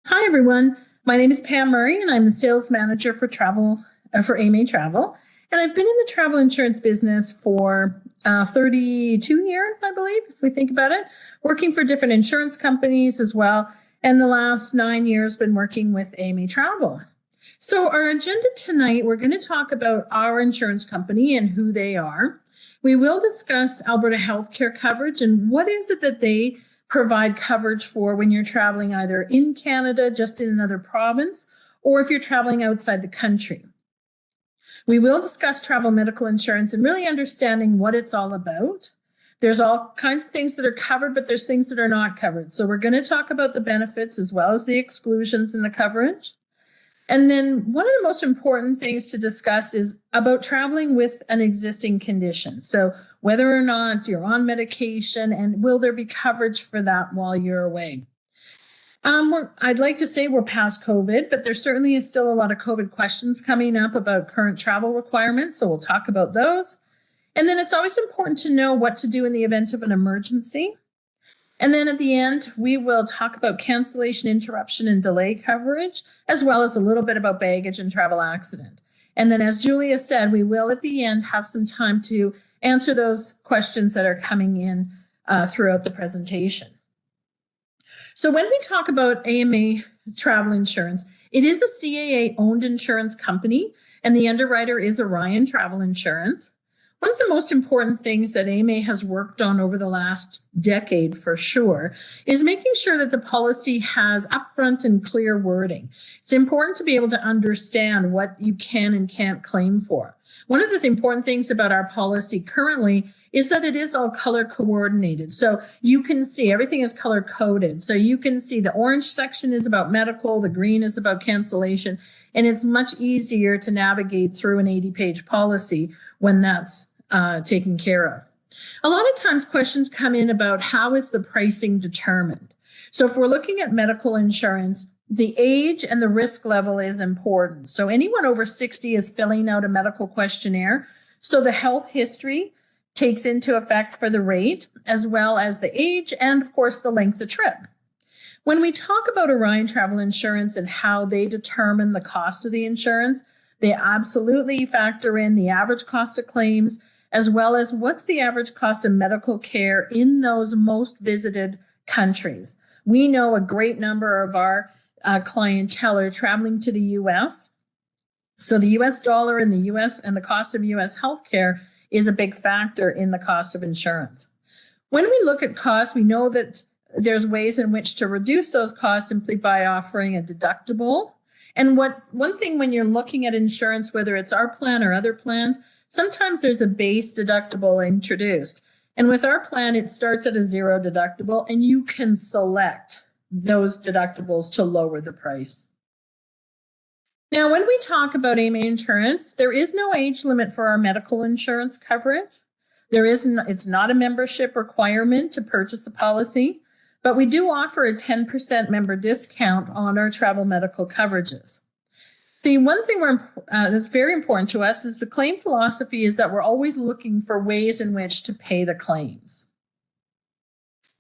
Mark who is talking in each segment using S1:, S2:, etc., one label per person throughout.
S1: Hi, everyone. My name is Pam Murray, and I'm the sales manager for AMATravel. And I've been in the travel insurance business for 32 years, I believe, if we think about it, working for different insurance companies as well. And the last 9 years been working with AMATravel. So our agenda tonight, we're going to talk about our insurance company and who they are. We will discuss Alberta healthcare coverage and what is it that they provide coverage for when you're traveling either in Canada, just in another province, or if you're traveling outside the country. We will discuss travel medical insurance and really understanding what it's all about. There's all kinds of things that are covered, but there's things that are not covered. So we're going to talk about the benefits as well as the exclusions in the coverage. And then one of the most important things to discuss is about traveling with an existing condition. So whether or not you're on medication and will there be coverage for that while you're away. I'd like to say we're past COVID, but there certainly is still a lot of COVID questions coming up about current travel requirements. So we'll talk about those. And then it's always important to know what to do in the event of an emergency. And then at the end, we will talk about cancellation, interruption, and delay coverage, as well as a little bit about baggage and travel accident. And then, as Julia said, we will at the end have some time to answer those questions that are coming in throughout the presentation. So when we talk about AMA Travel Insurance, it is a CAA-owned insurance company, and the underwriter is Orion Travel Insurance. One of the most important things that AMA has worked on over the last decade for sure is making sure that the policy has upfront and clear wording. It's important to be able to understand what you can and can't claim for. One of the important things about our policy currently is that it is all color coordinated. So you can see everything is color coded. So you can see the orange section is about medical, the green is about cancellation, and it's much easier to navigate through an 80-page policy when that's taken care of. A lot of times questions come in about how is the pricing determined. So if we're looking at medical insurance, the age and the risk level is important. So anyone over 60 is filling out a medical questionnaire. So the health history takes into effect for the rate, as well as the age and, of course, the length of trip. When we talk about Orion Travel Insurance and how they determine the cost of the insurance, they absolutely factor in the average cost of claims, as well as what's the average cost of medical care in those most visited countries. We know a great number of our clientele are traveling to the U.S. So the U.S. dollar and the U.S. and the cost of U.S. healthcare is a big factor in the cost of insurance. When we look at costs, we know that there's ways in which to reduce those costs simply by offering a deductible. And one thing when you're looking at insurance, whether it's our plan or other plans, sometimes there's a base deductible introduced. And with our plan, it starts at a zero deductible, and you can select those deductibles to lower the price. Now, when we talk about AMA insurance, there is no age limit for our medical insurance coverage. It's not a membership requirement to purchase a policy, but we do offer a 10% member discount on our travel medical coverages. The one thing that's very important to us is the claim philosophy is that we're always looking for ways in which to pay the claims.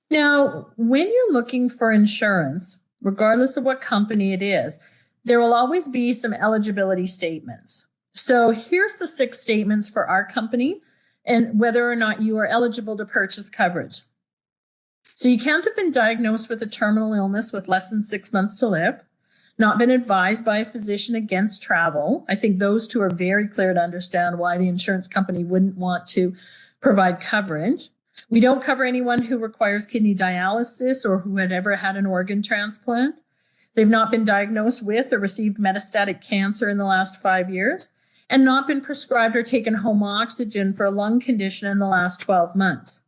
S1: Now, when you're looking for insurance, regardless of what company it is, there will always be some eligibility statements. So here's the 6 statements for our company and whether or not you are eligible to purchase coverage. So you can't have been diagnosed with a terminal illness with less than 6 months to live, not been advised by a physician against travel. I think those 2 are very clear to understand why the insurance company wouldn't want to provide coverage. We don't cover anyone who requires kidney dialysis or who had ever had an organ transplant. They've not been diagnosed with or received metastatic cancer in the last 5 years, and not been prescribed or taken home oxygen for a lung condition in the last 12 months.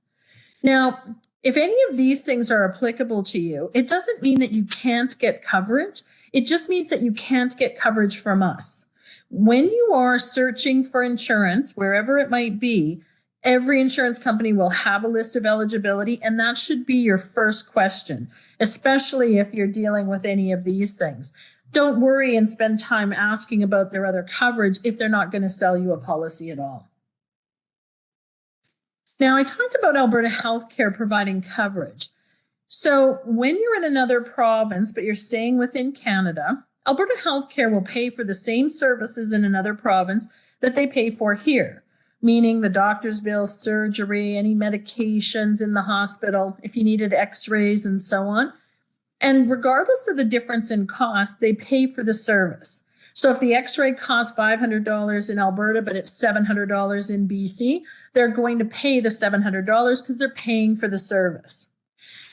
S1: Now, if any of these things are applicable to you, it doesn't mean that you can't get coverage. It just means that you can't get coverage from us. When you are searching for insurance, wherever it might be, every insurance company will have a list of eligibility, and that should be your first question, especially if you're dealing with any of these things. Don't worry and spend time asking about their other coverage if they're not going to sell you a policy at all. Now, I talked about Alberta healthcare providing coverage. So when you're in another province, but you're staying within Canada, Alberta Healthcare will pay for the same services in another province that they pay for here, meaning the doctor's bills, surgery, any medications in the hospital, if you needed x-rays and so on. And regardless of the difference in cost, they pay for the service. So if the x-ray costs $500 in Alberta, but it's $700 in BC, they're going to pay the $700 because they're paying for the service.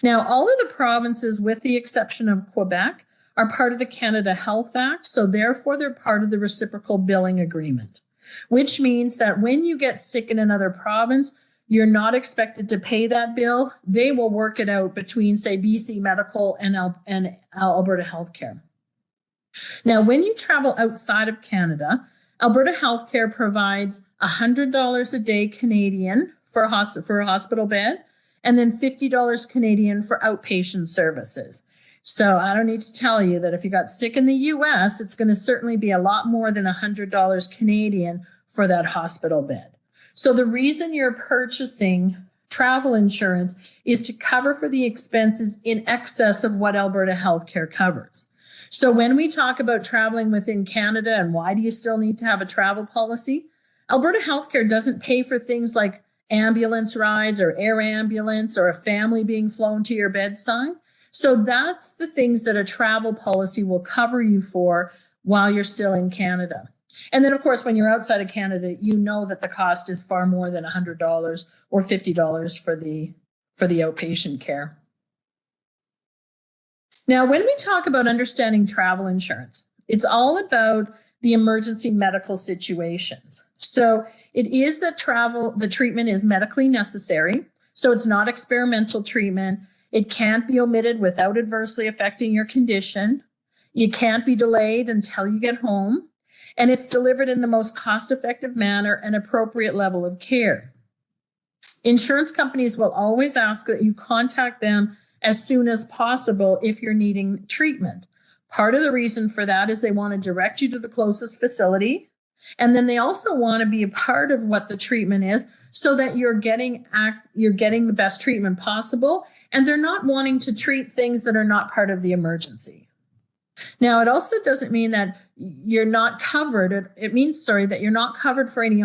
S1: Now, all of the provinces, with the exception of Quebec, are part of the Canada Health Act, so therefore they're part of the reciprocal billing agreement, which means that when you get sick in another province, you're not expected to pay that bill. They will work it out between, say, BC Medical and Alberta Healthcare. Now, when you travel outside of Canada, Alberta Healthcare provides $100 a day Canadian for a hospital bed, and then $50 Canadian for outpatient services. So I don't need to tell you that if you got sick in the US, it's going to certainly be a lot more than $100 Canadian for that hospital bed. So the reason you're purchasing travel insurance is to cover for the expenses in excess of what Alberta Healthcare covers. So when we talk about traveling within Canada and why do you still need to have a travel policy, Alberta Healthcare doesn't pay for things like ambulance rides or air ambulance or a family being flown to your bedside. So that's the things that a travel policy will cover you for while you're still in Canada. And then, of course, when you're outside of Canada, you know that the cost is far more than $100 or $50 for the outpatient care. Now, when we talk about understanding travel insurance, it's all about the emergency medical situations. So it is that the treatment is medically necessary. So it's not experimental treatment. It can't be omitted without adversely affecting your condition. You can't be delayed until you get home. And it's delivered in the most cost-effective manner and appropriate level of care. Insurance companies will always ask that you contact them as soon as possible if you're needing treatment. Part of the reason for that is they want to direct you to the closest facility. And then they also want to be a part of what the treatment is so that you're getting the best treatment possible. And they're not wanting to treat things that are not part of the emergency. Now, it also doesn't mean that you're not covered. It means, that you're not covered for any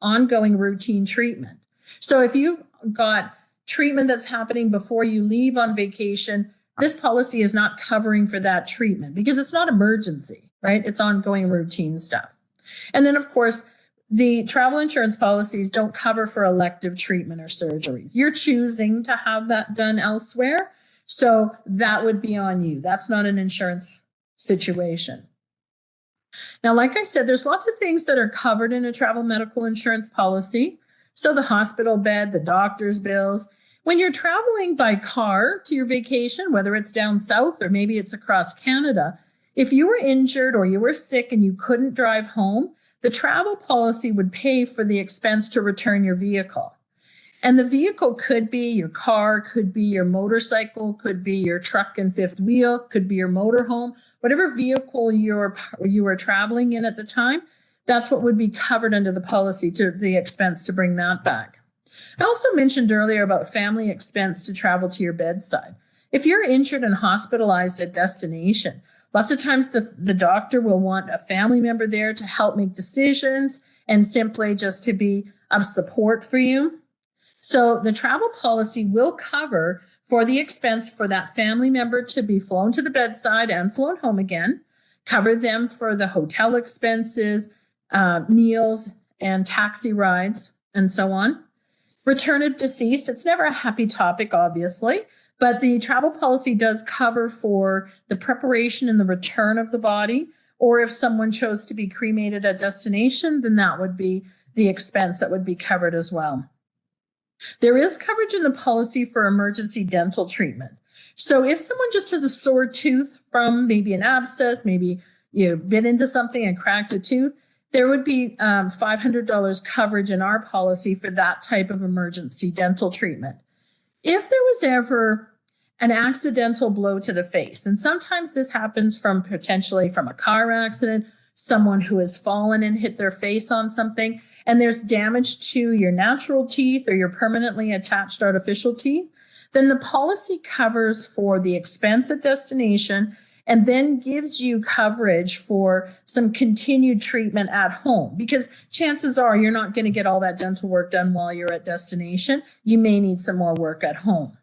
S1: ongoing routine treatment. So if you've got treatment that's happening before you leave on vacation, this policy is not covering for that treatment because it's not emergency, right? It's ongoing routine stuff. And then, of course, the travel insurance policies don't cover for elective treatment or surgeries. You're choosing to have that done elsewhere, so that would be on you. That's not an insurance situation. Now, like I said, there's lots of things that are covered in a travel medical insurance policy. So the hospital bed, the doctor's bills. When you're traveling by car to your vacation, whether it's down south or maybe it's across Canada, if you were injured or you were sick and you couldn't drive home, the travel policy would pay for the expense to return your vehicle. And the vehicle could be your car, could be your motorcycle, could be your truck and fifth wheel, could be your motorhome, whatever vehicle you were traveling in at the time, that's what would be covered under the policy to the expense to bring that back. I also mentioned earlier about family expense to travel to your bedside. If you're injured and hospitalized at destination, lots of times the doctor will want a family member there to help make decisions and simply just to be of support for you. So the travel policy will cover for the expense for that family member to be flown to the bedside and flown home again, cover them for the hotel expenses, meals and taxi rides, and so on. Return of deceased, it's never a happy topic, obviously, but the travel policy does cover for the preparation and the return of the body, or if someone chose to be cremated at destination, then that would be the expense that would be covered as well. There is coverage in the policy for emergency dental treatment. So if someone just has a sore tooth from maybe an abscess, maybe you bit into something and cracked a tooth, there would be $500 coverage in our policy for that type of emergency dental treatment. If there was ever an accidental blow to the face, and sometimes this happens potentially from a car accident, someone who has fallen and hit their face on something, and there's damage to your natural teeth or your permanently attached artificial teeth, then the policy covers for the expense at destination and then gives you coverage for some continued treatment at home, because chances are you're not going to get all that dental work done while you're at destination. You may need some more work at home.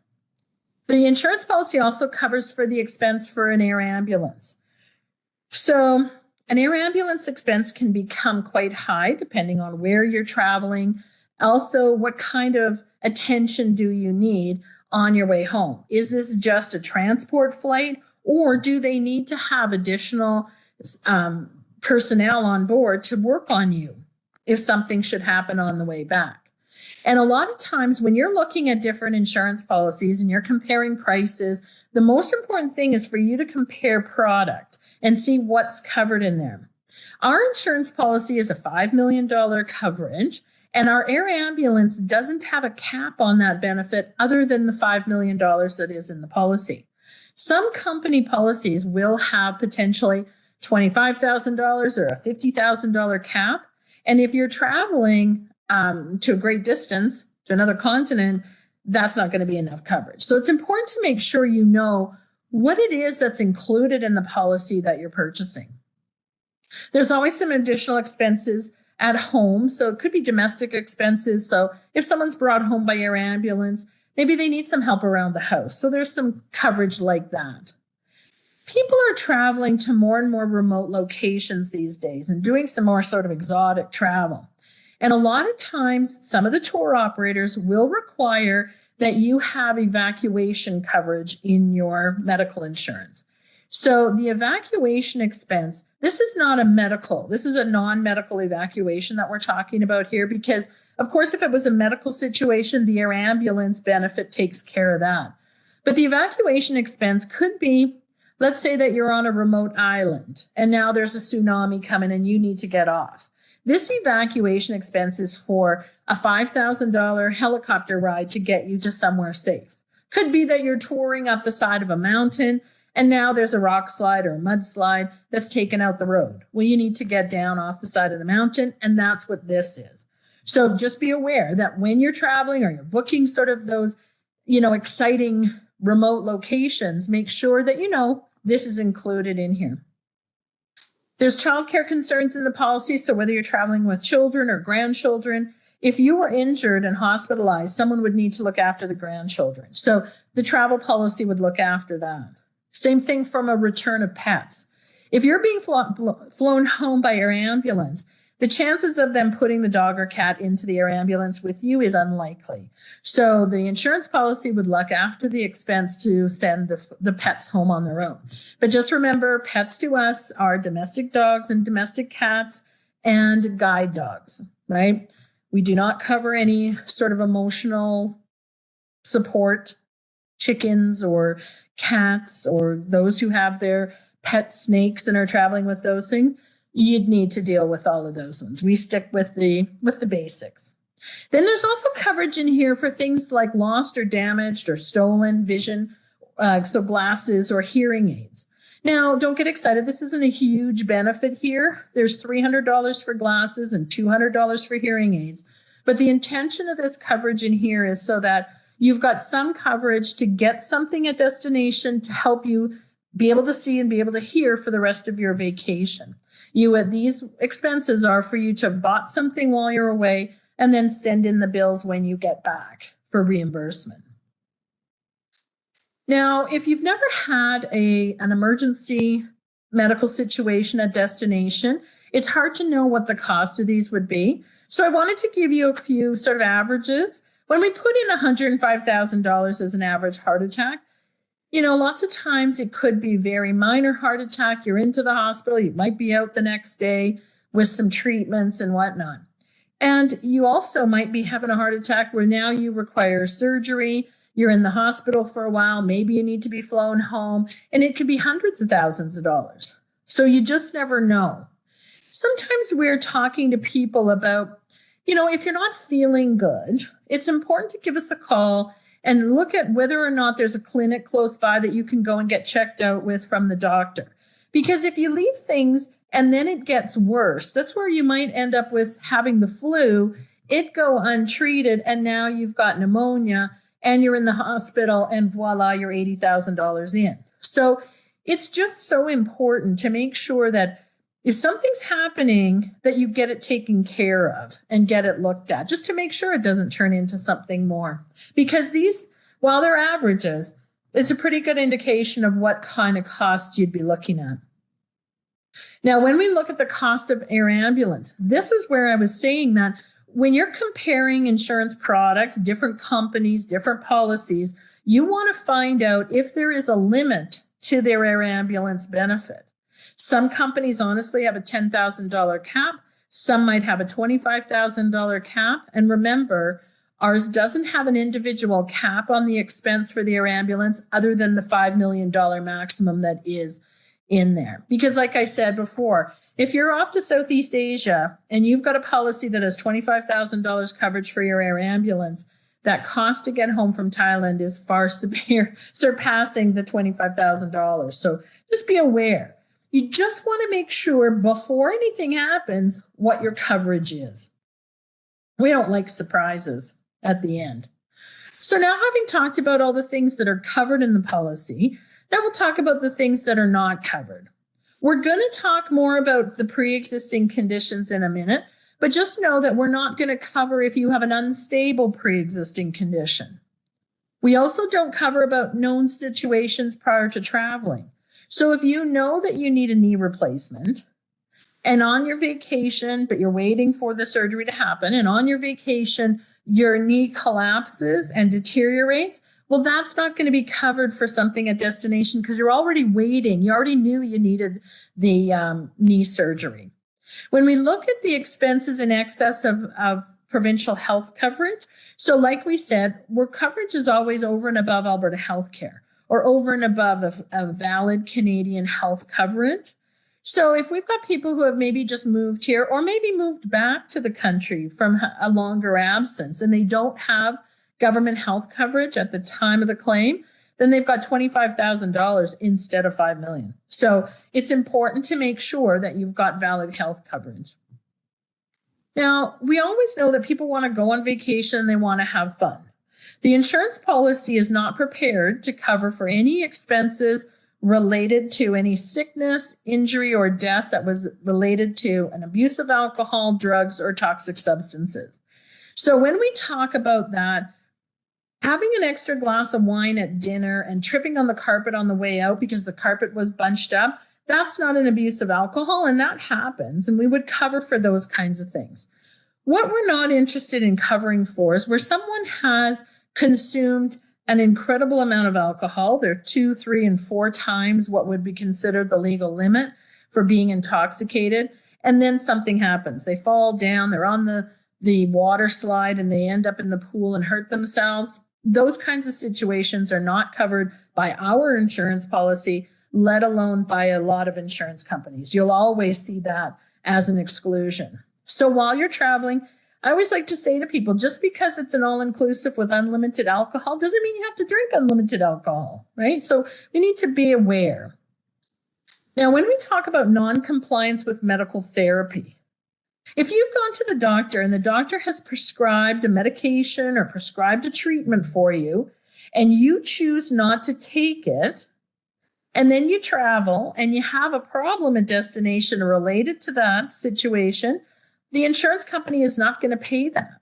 S1: The insurance policy also covers for the expense for an air ambulance. So an air ambulance expense can become quite high depending on where you're traveling. Also, what kind of attention do you need on your way home? Is this just a transport flight, or do they need to have additional personnel on board to work on you if something should happen on the way back? And a lot of times when you're looking at different insurance policies and you're comparing prices, the most important thing is for you to compare product and see what's covered in there. Our insurance policy is a $5 million coverage, and our air ambulance doesn't have a cap on that benefit other than the $5 million that is in the policy. Some company policies will have potentially $25,000 or a $50,000 cap. And if you're traveling to a great distance, to another continent, that's not going to be enough coverage. So it's important to make sure you know what it is that's included in the policy that you're purchasing. There's always some additional expenses at home. So it could be domestic expenses. So if someone's brought home by air ambulance, maybe they need some help around the house. So there's some coverage like that. People are traveling to more and more remote locations these days and doing some more sort of exotic travel. And a lot of times, some of the tour operators will require that you have evacuation coverage in your medical insurance. So the evacuation expense, this is not a medical, this is a non-medical evacuation that we're talking about here, because of course, if it was a medical situation, the air ambulance benefit takes care of that. But the evacuation expense could be, let's say that you're on a remote island and now there's a tsunami coming and you need to get off. This evacuation expense is for a $5,000 helicopter ride to get you to somewhere safe. Could be that you're touring up the side of a mountain and now there's a rock slide or a mudslide that's taken out the road. Well, you need to get down off the side of the mountain, and that's what this is. So just be aware that when you're traveling or you're booking sort of those, exciting remote locations, make sure that this is included in here. There's childcare concerns in the policy. So whether you're traveling with children or grandchildren, if you were injured and hospitalized, someone would need to look after the grandchildren. So the travel policy would look after that. Same thing from a return of pets. If you're being flown home by air ambulance, the chances of them putting the dog or cat into the air ambulance with you is unlikely. So the insurance policy would look after the expense to send the pets home on their own. But just remember, pets to us are domestic dogs and domestic cats and guide dogs, right? We do not cover any sort of emotional support, chickens or cats or those who have their pet snakes and are traveling with those things. You'd need to deal with all of those ones. We stick with the basics. Then there's also coverage in here for things like lost or damaged or stolen vision, so glasses or hearing aids. Now, don't get excited. This isn't a huge benefit here. There's $300 for glasses and $200 for hearing aids. But the intention of this coverage in here is so that you've got some coverage to get something at destination to help you be able to see and be able to hear for the rest of your vacation. These expenses are for you to have bought something while you're away and then send in the bills when you get back for reimbursement. Now, if you've never had an emergency medical situation at destination, it's hard to know what the cost of these would be. So I wanted to give you a few sort of averages. When we put in $105,000 as an average heart attack, lots of times it could be very minor heart attack. You're into the hospital. You might be out the next day with some treatments and whatnot. And you also might be having a heart attack where now you require surgery. You're in the hospital for a while. Maybe you need to be flown home, and it could be hundreds of thousands of dollars. So you just never know. Sometimes we're talking to people about, if you're not feeling good, it's important to give us a call and look at whether or not there's a clinic close by that you can go and get checked out with from the doctor. Because if you leave things and then it gets worse, that's where you might end up with having the flu, it go untreated, and now you've got pneumonia, and you're in the hospital, and voila, you're $80,000 in. So it's just so important to make sure that if something's happening, that you get it taken care of and get it looked at, just to make sure it doesn't turn into something more. Because these, while they're averages, it's a pretty good indication of what kind of costs you'd be looking at. Now, when we look at the cost of air ambulance, this is where I was saying that when you're comparing insurance products, different companies, different policies, you want to find out if there is a limit to their air ambulance benefit. Some companies honestly have a $10,000 cap. Some might have a $25,000 cap. And remember, ours doesn't have an individual cap on the expense for the air ambulance other than the $5 million maximum that is in there. Because like I said before, if you're off to Southeast Asia and you've got a policy that has $25,000 coverage for your air ambulance, that cost to get home from Thailand is far surpassing the $25,000. So just be aware. You just want to make sure before anything happens what your coverage is. We don't like surprises at the end. So now, having talked about all the things that are covered in the policy, now we'll talk about the things that are not covered. We're going to talk more about the pre-existing conditions in a minute, but just know that we're not going to cover if you have an unstable pre-existing condition. We also don't cover about known situations prior to traveling. So if you know that you need a knee replacement and on your vacation, but you're waiting for the surgery to happen, and on your vacation, your knee collapses and deteriorates, well, that's not going to be covered for something at destination because you're already waiting. You already knew you needed the knee surgery. When we look at the expenses in excess of provincial health coverage, so like we said, where coverage is always over and above Alberta healthcare or over and above a valid Canadian health coverage. So if we've got people who have maybe just moved here or maybe moved back to the country from a longer absence and they don't have government health coverage at the time of the claim, then they've got $25,000 instead of $5 million. So it's important to make sure that you've got valid health coverage. Now, we always know that people want to go on vacation and they want to have fun. The insurance policy is not prepared to cover for any expenses related to any sickness, injury, or death that was related to an abuse of alcohol, drugs, or toxic substances. So when we talk about that, having an extra glass of wine at dinner and tripping on the carpet on the way out because the carpet was bunched up, that's not an abuse of alcohol, and that happens, and we would cover for those kinds of things. What we're not interested in covering for is where someone has consumed an incredible amount of alcohol. They're 2, 3, and 4 times what would be considered the legal limit for being intoxicated, and then something happens. They fall down, they're on the water slide, and they end up in the pool and hurt themselves. Those kinds of situations are not covered by our insurance policy, let alone by a lot of insurance companies. You'll always see that as an exclusion. So while you're traveling, I always like to say to people, just because it's an all-inclusive with unlimited alcohol doesn't mean you have to drink unlimited alcohol, right? So we need to be aware. Now, when we talk about non-compliance with medical therapy, if you've gone to the doctor and the doctor has prescribed a medication or prescribed a treatment for you, and you choose not to take it, and then you travel and you have a problem at destination related to that situation, the insurance company is not going to pay that.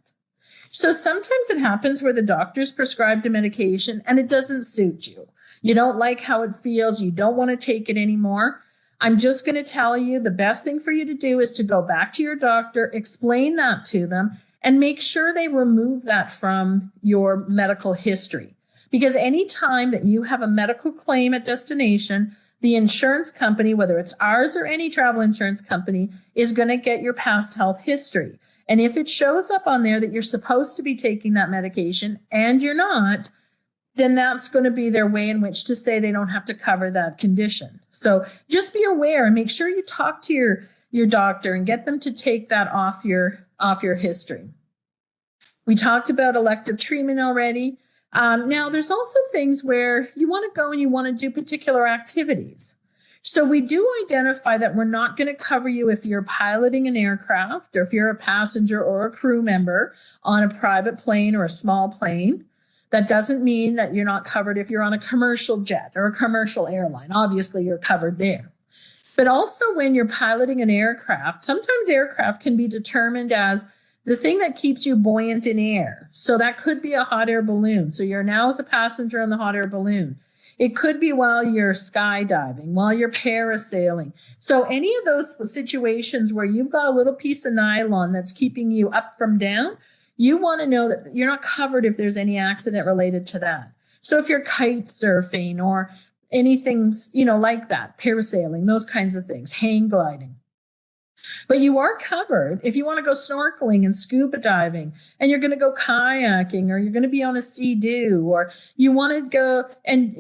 S1: So sometimes it happens where the doctor's prescribed a medication and it doesn't suit you. You don't like how it feels. You don't want to take it anymore. I'm just going to tell you the best thing for you to do is to go back to your doctor, explain that to them, and make sure they remove that from your medical history. Because any time that you have a medical claim at destination, the insurance company, whether it's ours or any travel insurance company, is going to get your past health history. And if it shows up on there that you're supposed to be taking that medication and you're not, then that's going to be their way in which to say they don't have to cover that condition. So just be aware and make sure you talk to your doctor and get them to take that off your history. We talked about elective treatment already. Now, there's also things where you want to go and you want to do particular activities. So we do identify that we're not going to cover you if you're piloting an aircraft or if you're a passenger or a crew member on a private plane or a small plane. That doesn't mean that you're not covered if you're on a commercial jet or a commercial airline. Obviously, you're covered there. But also when you're piloting an aircraft, sometimes aircraft can be determined as the thing that keeps you buoyant in air. So that could be a hot air balloon. So you're now as a passenger in the hot air balloon. It could be while you're skydiving, while you're parasailing. So any of those situations where you've got a little piece of nylon that's keeping you up from down, you want to know that you're not covered if there's any accident related to that. So if you're kite surfing or anything, like that, parasailing, those kinds of things, hang gliding. But you are covered if you want to go snorkeling and scuba diving, and you're going to go kayaking, or you're going to be on a sea-doo, or you want to go and,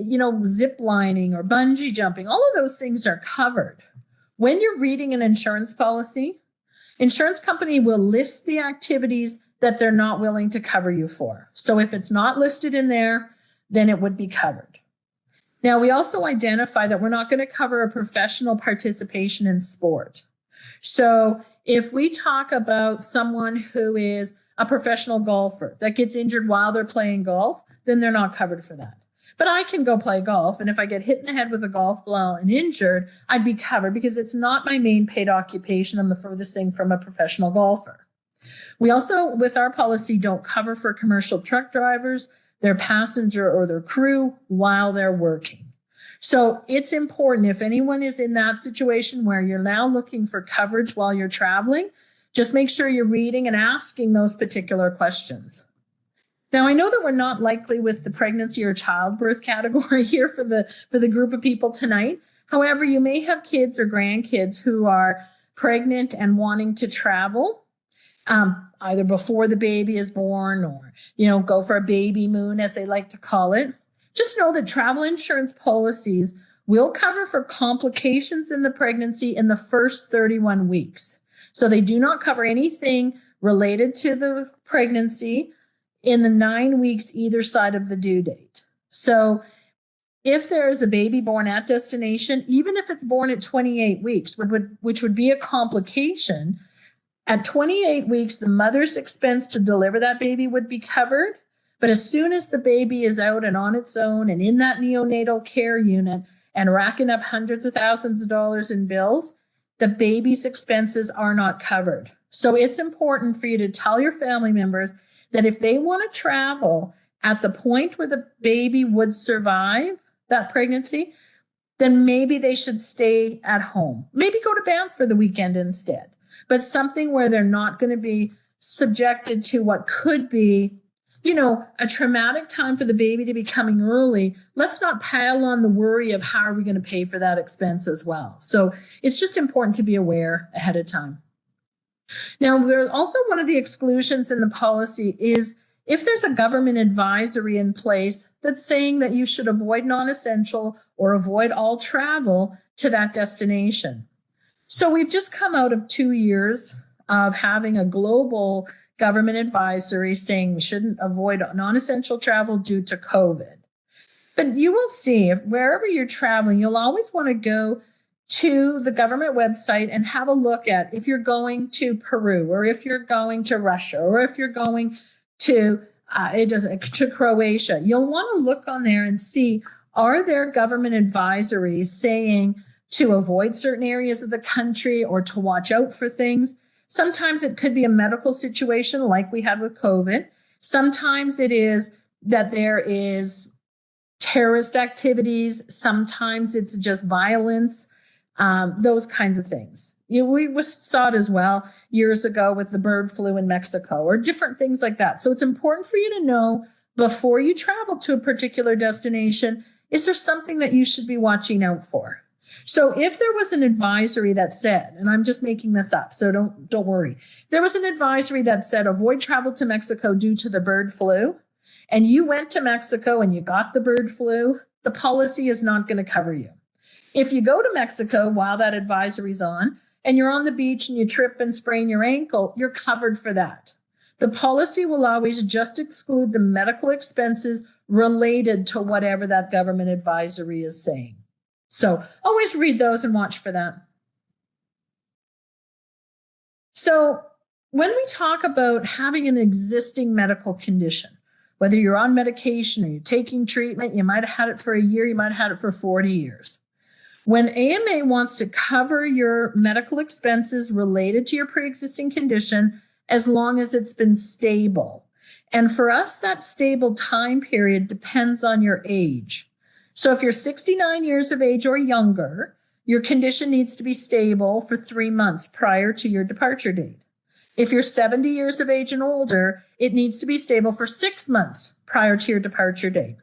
S1: zip lining or bungee jumping. All of those things are covered. When you're reading an insurance policy, insurance company will list the activities that they're not willing to cover you for. So if it's not listed in there, then it would be covered. Now, we also identify that we're not going to cover a professional participation in sport. So if we talk about someone who is a professional golfer that gets injured while they're playing golf, then they're not covered for that. But I can go play golf, and if I get hit in the head with a golf ball and injured, I'd be covered because it's not my main paid occupation. I'm the furthest thing from a professional golfer. We also, with our policy, don't cover for commercial truck drivers, their passenger or their crew while they're working. So it's important, if anyone is in that situation where you're now looking for coverage while you're traveling, just make sure you're reading and asking those particular questions. Now, I know that we're not likely with the pregnancy or childbirth category here for the group of people tonight. However, you may have kids or grandkids who are pregnant and wanting to travel, either before the baby is born or, go for a baby moon, as they like to call it. Just know that travel insurance policies will cover for complications in the pregnancy in the first 31 weeks. So they do not cover anything related to the pregnancy in the 9 weeks either side of the due date. So if there is a baby born at destination, even if it's born at 28 weeks, which would be a complication, at 28 weeks, the mother's expense to deliver that baby would be covered. But as soon as the baby is out and on its own and in that neonatal care unit and racking up hundreds of thousands of dollars in bills, the baby's expenses are not covered. So it's important for you to tell your family members that if they want to travel at the point where the baby would survive that pregnancy, then maybe they should stay at home. Maybe go to Banff for the weekend instead, but something where they're not going to be subjected to what could be a traumatic time for the baby to be coming early. Let's not pile on the worry of how are we going to pay for that expense as well. So it's just important to be aware ahead of time. Now, there's also one of the exclusions in the policy is if there's a government advisory in place that's saying that you should avoid non-essential or avoid all travel to that destination. So we've just come out of 2 years of having a global government advisory saying we shouldn't avoid non-essential travel due to COVID. But you will see, wherever you're traveling, you'll always want to go to the government website and have a look at if you're going to Peru, or if you're going to Russia, or if you're going to Croatia. You'll want to look on there and see, are there government advisories saying to avoid certain areas of the country or to watch out for things? Sometimes it could be a medical situation like we had with COVID. Sometimes it is that there is terrorist activities. Sometimes it's just violence, those kinds of things. We saw it as well years ago with the bird flu in Mexico or different things like that. So it's important for you to know before you travel to a particular destination, is there something that you should be watching out for? So if there was an advisory that said, and I'm just making this up, so don't worry. There was an advisory that said, avoid travel to Mexico due to the bird flu, and you went to Mexico and you got the bird flu, the policy is not going to cover you. If you go to Mexico while that advisory's on, and you're on the beach and you trip and sprain your ankle, you're covered for that. The policy will always just exclude the medical expenses related to whatever that government advisory is saying. So always read those and watch for that. So when we talk about having an existing medical condition, Whether you're on medication or you're taking treatment, you might have had it for a year, you might have had it for 40 years. When AMA wants to cover your medical expenses related to your pre-existing condition, as long as it's been stable. And for us, that stable time period depends on your age. So if you're 69 years of age or younger, your condition needs to be stable for 3 months prior to your departure date. If you're 70 years of age and older, it needs to be stable for 6 months prior to your departure date.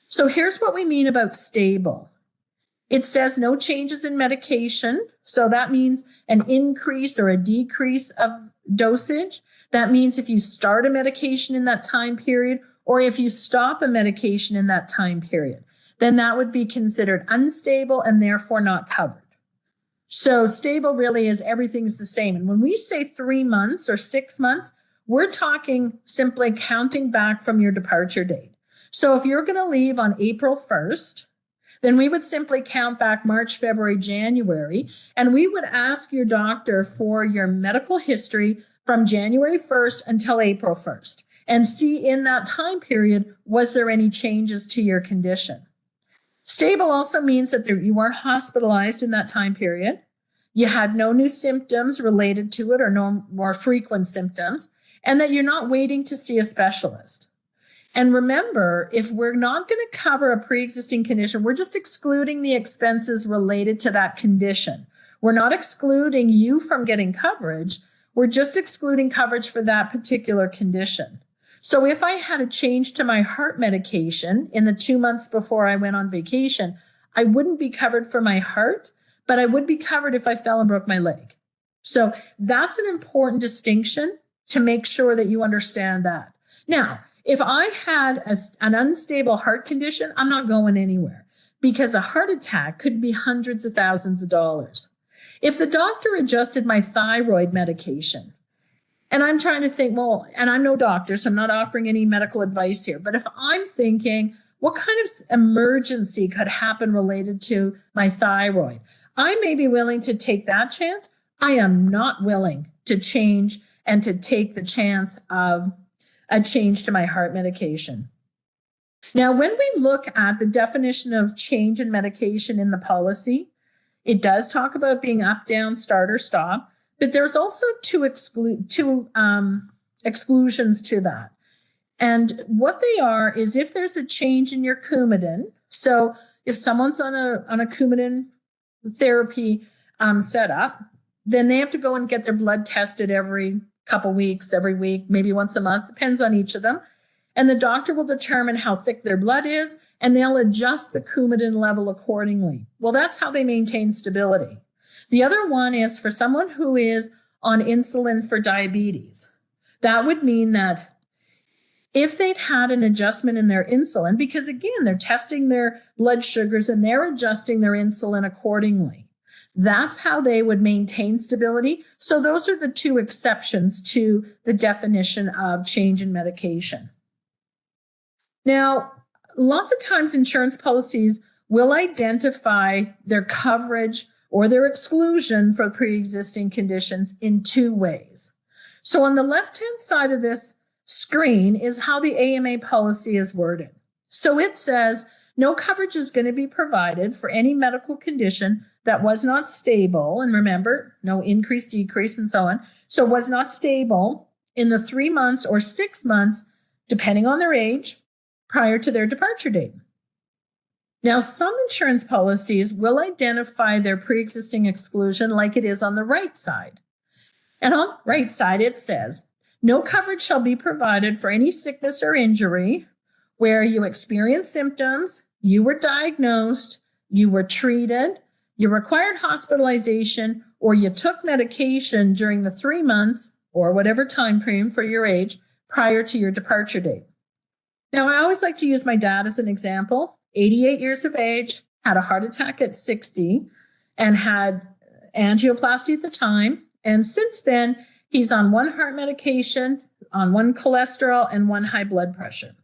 S1: So here's what we mean about stable. It says no changes in medication. So that means an increase or a decrease of dosage. That means if you start a medication in that time period, or if you stop a medication in that time period, then that would be considered unstable and therefore not covered. So stable really is everything's the same. And when we say 3 months or 6 months, we're talking simply counting back from your departure date. So if you're going to leave on April 1st, then we would simply count back March, February, January, and we would ask your doctor for your medical history from January 1st until April 1st and see in that time period, was there any changes to your condition? Stable also means that you weren't hospitalized in that time period. You had no new symptoms related to it or no more frequent symptoms, and that you're not waiting to see a specialist. And remember, if we're not going to cover a pre-existing condition, we're just excluding the expenses related to that condition. We're not excluding you from getting coverage. We're just excluding coverage for that particular condition. So if I had a change to my heart medication in the 2 months before I went on vacation, I wouldn't be covered for my heart, but I would be covered if I fell and broke my leg. So that's an important distinction to make sure that you understand that. Now, if I had an unstable heart condition, I'm not going anywhere because a heart attack could be hundreds of thousands of dollars. If the doctor adjusted my thyroid medication, and I'm trying to think, well, and I'm no doctor, so I'm not offering any medical advice here, but if I'm thinking, what kind of emergency could happen related to my thyroid? I may be willing to take that chance. I am not willing to change and to take the chance of a change to my heart medication. Now, when we look at the definition of change in medication in the policy, it does talk about being up, down, start, or stop. But there's also two exclusions to that. And what they are is if there's a change in your Coumadin. So if someone's on a Coumadin therapy setup, then they have to go and get their blood tested every couple weeks, every week, maybe once a month, depends on each of them. And the doctor will determine how thick their blood is, and they'll adjust the Coumadin level accordingly. Well, that's how they maintain stability. The other one is for someone who is on insulin for diabetes. That would mean that if they'd had an adjustment in their insulin, because again, they're testing their blood sugars and they're adjusting their insulin accordingly. That's how they would maintain stability. So those are the two exceptions to the definition of change in medication. Now, lots of times insurance policies will identify their coverage or their exclusion for pre-existing conditions in two ways. So on the left-hand side of this screen is how the AMA policy is worded. So it says, no coverage is going to be provided for any medical condition that was not stable. And remember, no increase, decrease, and so on. So was not stable in the 3 months or 6 months, depending on their age, prior to their departure date. Now, some insurance policies will identify their pre-existing exclusion like it is on the right side. And on the right side, it says, no coverage shall be provided for any sickness or injury where you experience symptoms, you were diagnosed, you were treated, you required hospitalization, or you took medication during the 3 months or whatever time frame for your age prior to your departure date. Now, I always like to use my dad as an example. 88 years of age, had a heart attack at 60, and had angioplasty at the time. And since then, he's on one heart medication, on one cholesterol, and one high blood pressure.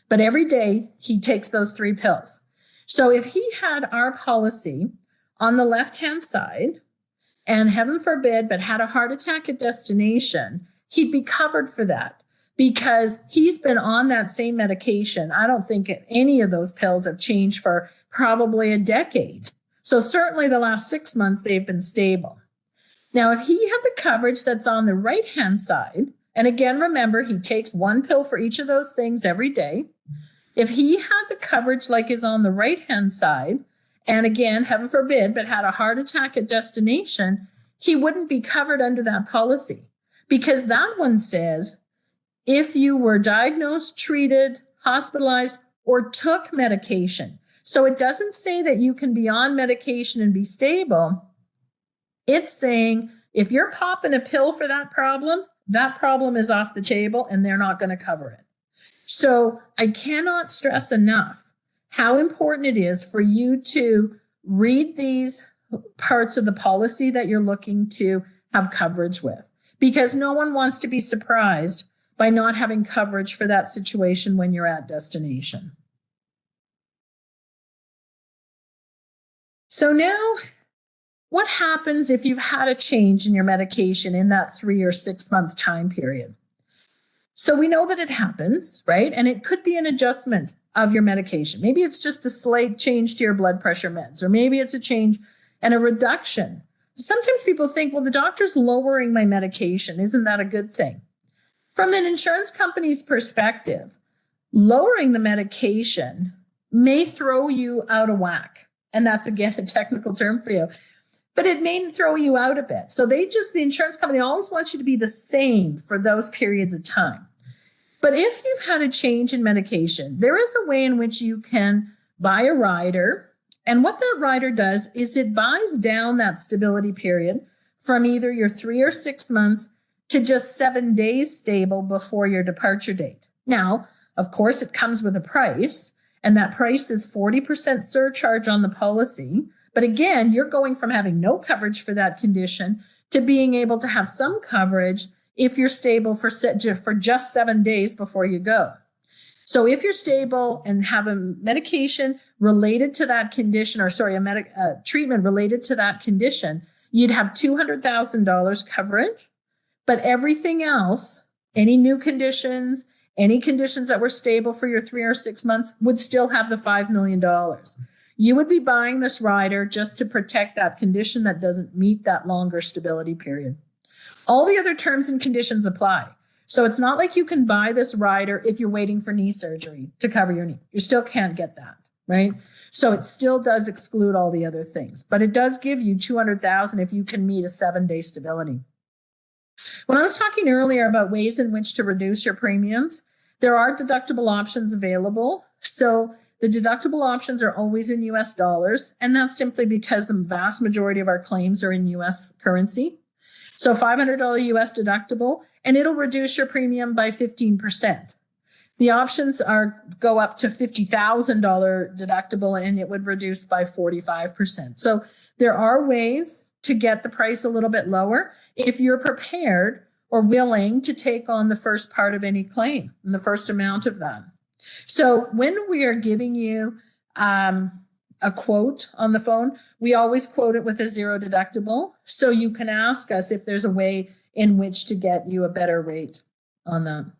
S1: But every day, he takes those 3 pills. So if he had our policy on the left-hand side, and heaven forbid, but had a heart attack at destination, he'd be covered for that. because he's been on that same medication. I don't think any of those pills have changed for probably a decade. So certainly the last 6 months, they've been stable. Now, if he had the coverage that's on the right-hand side, and again, remember, he takes one pill for each of those things every day. If he had the coverage like is on the right-hand side, and again, heaven forbid, but had a heart attack at destination, he wouldn't be covered under that policy, because that one says if you were diagnosed, treated, hospitalized, or took medication. So it doesn't say that you can be on medication and be stable. It's saying if you're popping a pill for that problem is off the table and they're not going to cover it. So I cannot stress enough how important it is for you to read these parts of the policy that you're looking to have coverage with, because no one wants to be surprised by not having coverage for that situation when you're at destination. So now, what happens if you've had a change in your medication in that 3 or 6 month time period? So we know that it happens, right? And it could be an adjustment of your medication. Maybe it's just a slight change to your blood pressure meds, or maybe it's a change and a reduction. Sometimes people think, well, the doctor's lowering my medication. Isn't that a good thing? From an insurance company's perspective, lowering the medication may throw you out of whack. And that's, again, a technical term for you. But it may throw you out a bit. So the insurance company always wants you to be the same for those periods of time. But if you've had a change in medication, there is a way in which you can buy a rider. And what that rider does is it buys down that stability period from either your 3 or 6 months to just 7 days stable before your departure date. Now, of course, it comes with a price, and that price is 40% surcharge on the policy. But again, you're going from having no coverage for that condition to being able to have some coverage if you're stable for just 7 days before you go. So if you're stable and have a medication related to that condition, a treatment related to that condition, you'd have $200,000 coverage. But everything else, any new conditions, any conditions that were stable for your 3 or 6 months, would still have the $5 million. You would be buying this rider just to protect that condition that doesn't meet that longer stability period. All the other terms and conditions apply. So it's not like you can buy this rider if you're waiting for knee surgery to cover your knee. You still can't get that, right? So it still does exclude all the other things, but it does give you $200,000 if you can meet a 7-day stability. When I was talking earlier about ways in which to reduce your premiums, there are deductible options available. So the deductible options are always in US dollars, and that's simply because the vast majority of our claims are in US currency. So $500 US deductible, and it'll reduce your premium by 15%. The options go up to $50,000 deductible, and it would reduce by 45%. So there are ways to get the price a little bit lower if you're prepared or willing to take on the first part of any claim and the first amount of that. So when we are giving you a quote on the phone, we always quote it with a 0 deductible. So you can ask us if there's a way in which to get you a better rate on that.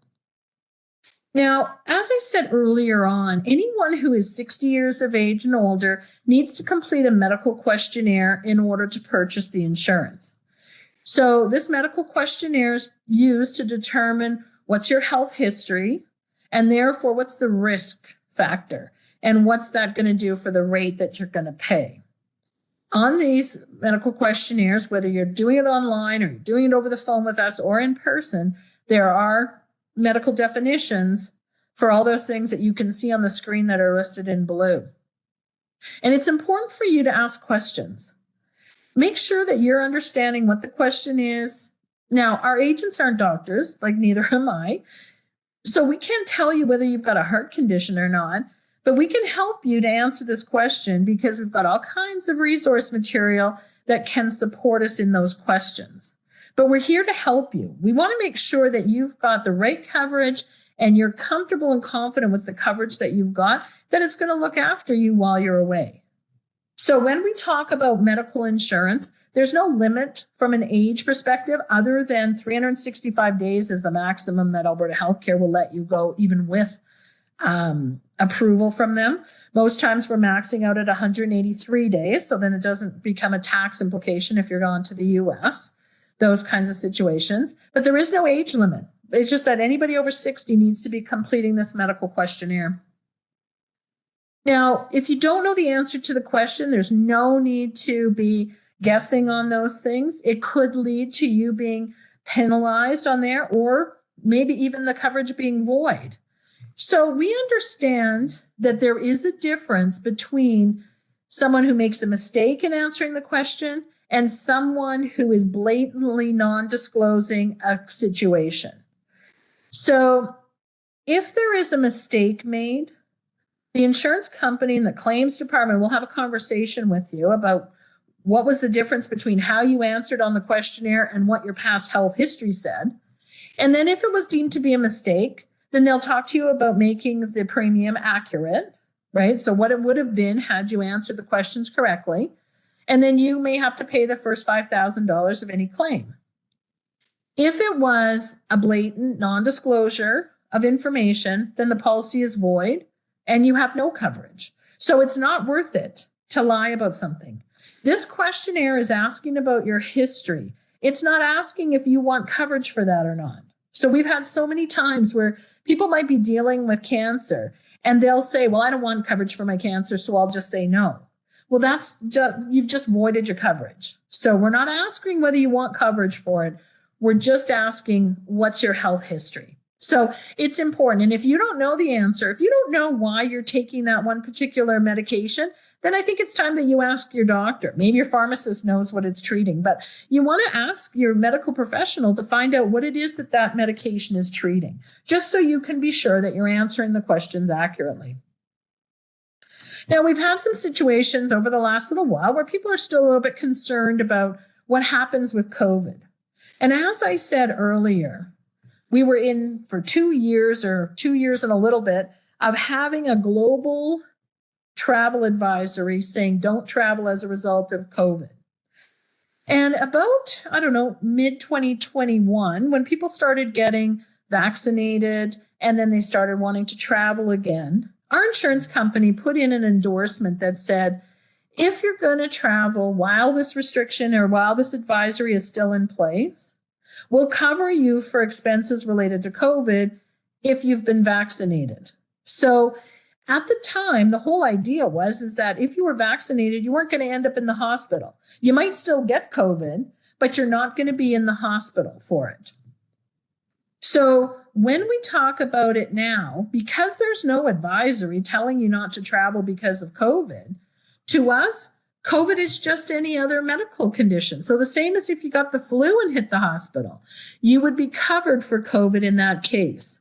S1: Now, as I said earlier on, anyone who is 60 years of age and older needs to complete a medical questionnaire in order to purchase the insurance. So this medical questionnaire is used to determine what's your health history, and therefore what's the risk factor, and what's that going to do for the rate that you're going to pay. On these medical questionnaires, whether you're doing it online or you're doing it over the phone with us or in person, there are medical definitions for all those things that you can see on the screen that are listed in blue. And it's important for you to ask questions. Make sure that you're understanding what the question is. Now, our agents aren't doctors, like neither am I. So we can't tell you whether you've got a heart condition or not, but we can help you to answer this question because we've got all kinds of resource material that can support us in those questions. But we're here to help you. We want to make sure that you've got the right coverage and you're comfortable and confident with the coverage that you've got, that it's going to look after you while you're away. So when we talk about medical insurance, there's no limit from an age perspective other than 365 days is the maximum that Alberta Healthcare will let you go, even with approval from them. Most times we're maxing out at 183 days, so then it doesn't become a tax implication if you're gone to the US, those kinds of situations. But there is no age limit. It's just that anybody over 60 needs to be completing this medical questionnaire. Now, if you don't know the answer to the question, there's no need to be guessing on those things. It could lead to you being penalized on there, or maybe even the coverage being void. So we understand that there is a difference between someone who makes a mistake in answering the question and someone who is blatantly non-disclosing a situation. So if there is a mistake made, the insurance company and the claims department will have a conversation with you about what was the difference between how you answered on the questionnaire and what your past health history said. And then if it was deemed to be a mistake, then they'll talk to you about making the premium accurate, right? So what it would have been had you answered the questions correctly. And then you may have to pay the first $5,000 of any claim. If it was a blatant non-disclosure of information, then the policy is void and you have no coverage. So it's not worth it to lie about something. This questionnaire is asking about your history. It's not asking if you want coverage for that or not. So we've had so many times where people might be dealing with cancer and they'll say, well, I don't want coverage for my cancer, so I'll just say no. Well, you've just voided your coverage. So we're not asking whether you want coverage for it. We're just asking what's your health history. So it's important. And if you don't know the answer, if you don't know why you're taking that one particular medication, then I think it's time that you ask your doctor. Maybe your pharmacist knows what it's treating, but you want to ask your medical professional to find out what it is that that medication is treating, just so you can be sure that you're answering the questions accurately. Now, we've had some situations over the last little while where people are still a little bit concerned about what happens with COVID. And as I said earlier, we were in for 2 years or 2 years and a little bit of having a global travel advisory saying don't travel as a result of COVID. And about, mid-2021, when people started getting vaccinated and then they started wanting to travel again, our insurance company put in an endorsement that said, if you're going to travel while this restriction or while this advisory is still in place, we'll cover you for expenses related to COVID if you've been vaccinated. So at the time, the whole idea is that if you were vaccinated, you weren't going to end up in the hospital. You might still get COVID, but you're not going to be in the hospital for it. So when we talk about it now, because there's no advisory telling you not to travel because of COVID, to us, COVID is just any other medical condition. So the same as if you got the flu and hit the hospital, you would be covered for COVID in that case.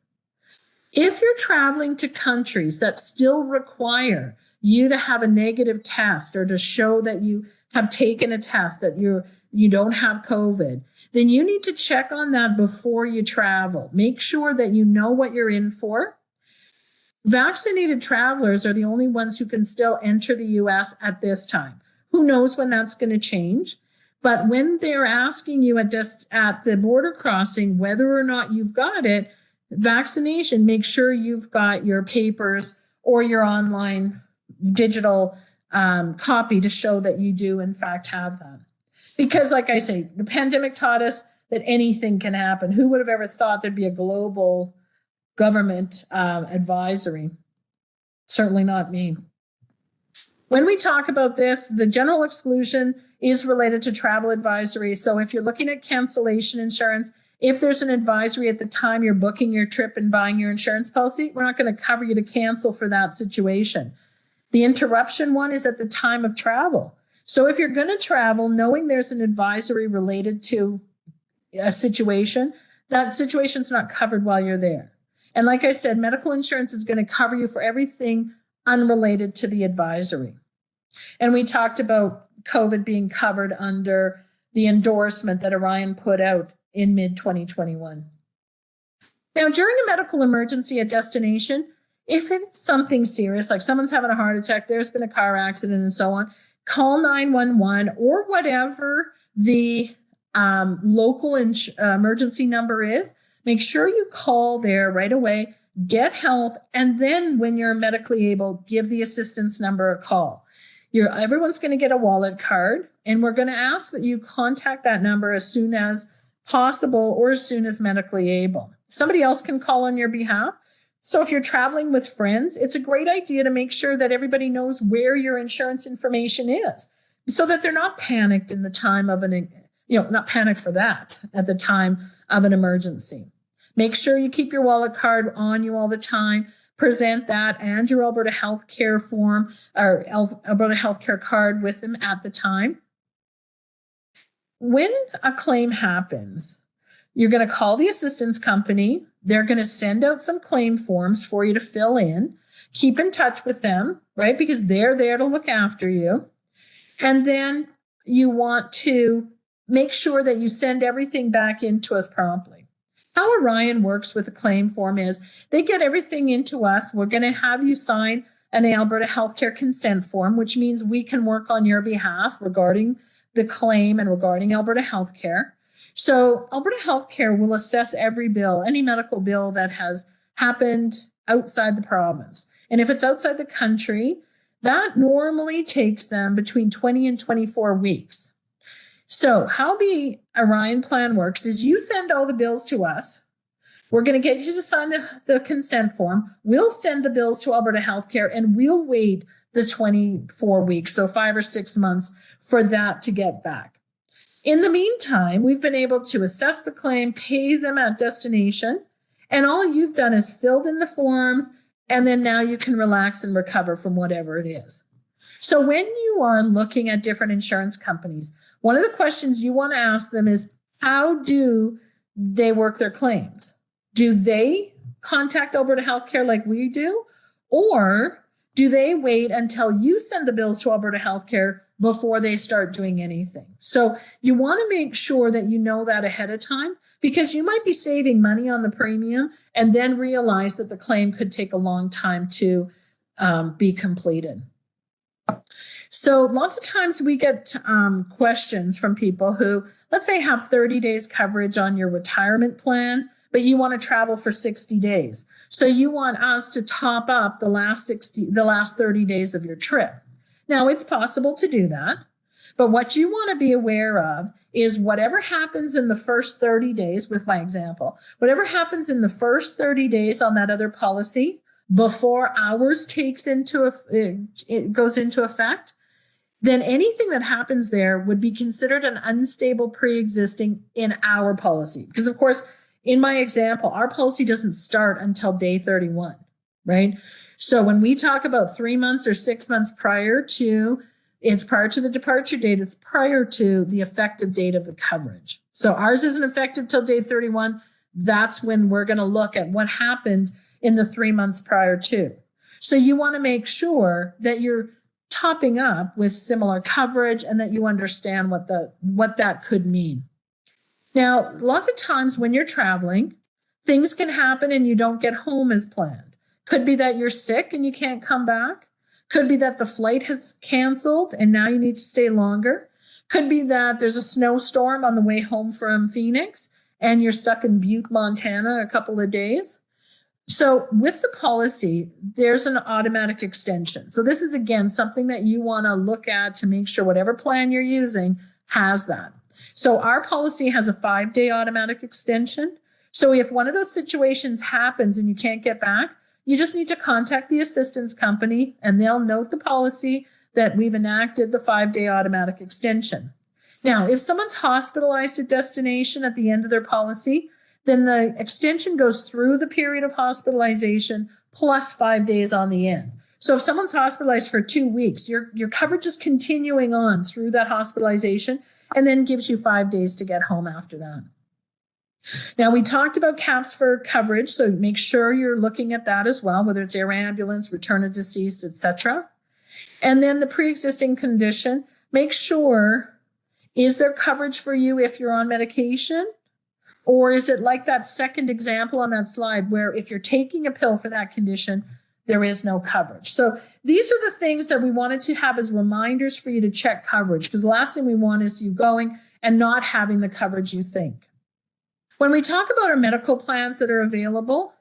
S1: If you're traveling to countries that still require you to have a negative test or to show that you have taken a test, that you don't have COVID, then you need to check on that before you travel. Make sure that you know what you're in for. Vaccinated travelers are the only ones who can still enter the US at this time. Who knows when that's going to change? But when they're asking you at the border crossing whether or not you've got it, vaccination, make sure you've got your papers or your online digital copy to show that you do in fact have that. Because like I say, the pandemic taught us that anything can happen. Who would have ever thought there'd be a global government advisory? Certainly not me. When we talk about this, the general exclusion is related to travel advisory. So if you're looking at cancellation insurance, if there's an advisory at the time you're booking your trip and buying your insurance policy, we're not going to cover you to cancel for that situation. The interruption one is at the time of travel. So if you're going to travel, knowing there's an advisory related to a situation, that situation's not covered while you're there. And like I said, medical insurance is going to cover you for everything unrelated to the advisory. And we talked about COVID being covered under the endorsement that Orion put out in mid-2021. Now, during a medical emergency at destination, if it's something serious, like someone's having a heart attack, there's been a car accident and so on, call 911 or whatever the local emergency number is. Make sure you call there right away, get help, and then when you're medically able, give the assistance number a call. Everyone's going to get a wallet card, and we're going to ask that you contact that number as soon as possible or as soon as medically able. Somebody else can call on your behalf. So if you're traveling with friends, it's a great idea to make sure that everybody knows where your insurance information is so that they're not panicked in the time of not panicked for that at the time of an emergency. Make sure you keep your wallet card on you all the time. Present that and your Alberta Healthcare form or Alberta Healthcare card with them at the time. When a claim happens, you're going to call the assistance company. They're going to send out some claim forms for you to fill in. Keep in touch with them, right? Because they're there to look after you. And then you want to make sure that you send everything back into us promptly. How Orion works with a claim form is they get everything into us. We're going to have you sign an Alberta Healthcare consent form, which means we can work on your behalf regarding the claim and regarding Alberta Healthcare. So Alberta Healthcare will assess every bill, any medical bill that has happened outside the province. And if it's outside the country, that normally takes them between 20 and 24 weeks. So how the Orion plan works is you send all the bills to us. We're going to get you to sign the consent form. We'll send the bills to Alberta Healthcare and we'll wait the 24 weeks, so 5 or 6 months for that to get back. In the meantime, we've been able to assess the claim, pay them at destination, and all you've done is filled in the forms, and then now you can relax and recover from whatever it is. So when you are looking at different insurance companies, one of the questions you want to ask them is, how do they work their claims? Do they contact Alberta Healthcare like we do? Or do they wait until you send the bills to Alberta Healthcare before they start doing anything? So you want to make sure that you know that ahead of time, because you might be saving money on the premium and then realize that the claim could take a long time to be completed. So lots of times we get questions from people who, let's say, have 30 days coverage on your retirement plan, but you want to travel for 60 days. So you want us to top up the last 30 days of your trip. Now, it's possible to do that, but what you want to be aware of is whatever happens in the first 30 days, with my example, whatever happens in the first 30 days on that other policy before ours goes into effect, then anything that happens there would be considered an unstable pre-existing in our policy. Because, of course, in my example, our policy doesn't start until day 31, right? So when we talk about 3 months or 6 months prior to the departure date, it's prior to the effective date of the coverage. So ours isn't effective till day 31. That's when we're going to look at what happened in the 3 months prior to. So you want to make sure that you're topping up with similar coverage and that you understand what that could mean. Now, lots of times when you're traveling, things can happen and you don't get home as planned. Could be that you're sick and you can't come back. Could be that the flight has canceled and now you need to stay longer. Could be that there's a snowstorm on the way home from Phoenix and you're stuck in Butte, Montana a couple of days. So with the policy, there's an automatic extension. So this is, again, something that you want to look at to make sure whatever plan you're using has that. So our policy has a 5-day automatic extension. So if one of those situations happens and you can't get back, you just need to contact the assistance company and they'll note the policy that we've enacted the 5-day automatic extension. Now, if someone's hospitalized at destination at the end of their policy, then the extension goes through the period of hospitalization plus 5 days on the end. So if someone's hospitalized for 2 weeks, your coverage is continuing on through that hospitalization and then gives you 5 days to get home after that. Now, we talked about caps for coverage, so make sure you're looking at that as well, whether it's air ambulance, return of deceased, etc. And then the pre-existing condition, make sure, is there coverage for you if you're on medication? Or is it like that second example on that slide where if you're taking a pill for that condition, there is no coverage. So these are the things that we wanted to have as reminders for you to check coverage, because the last thing we want is you going and not having the coverage you think. When we talk about our medical plans that are available,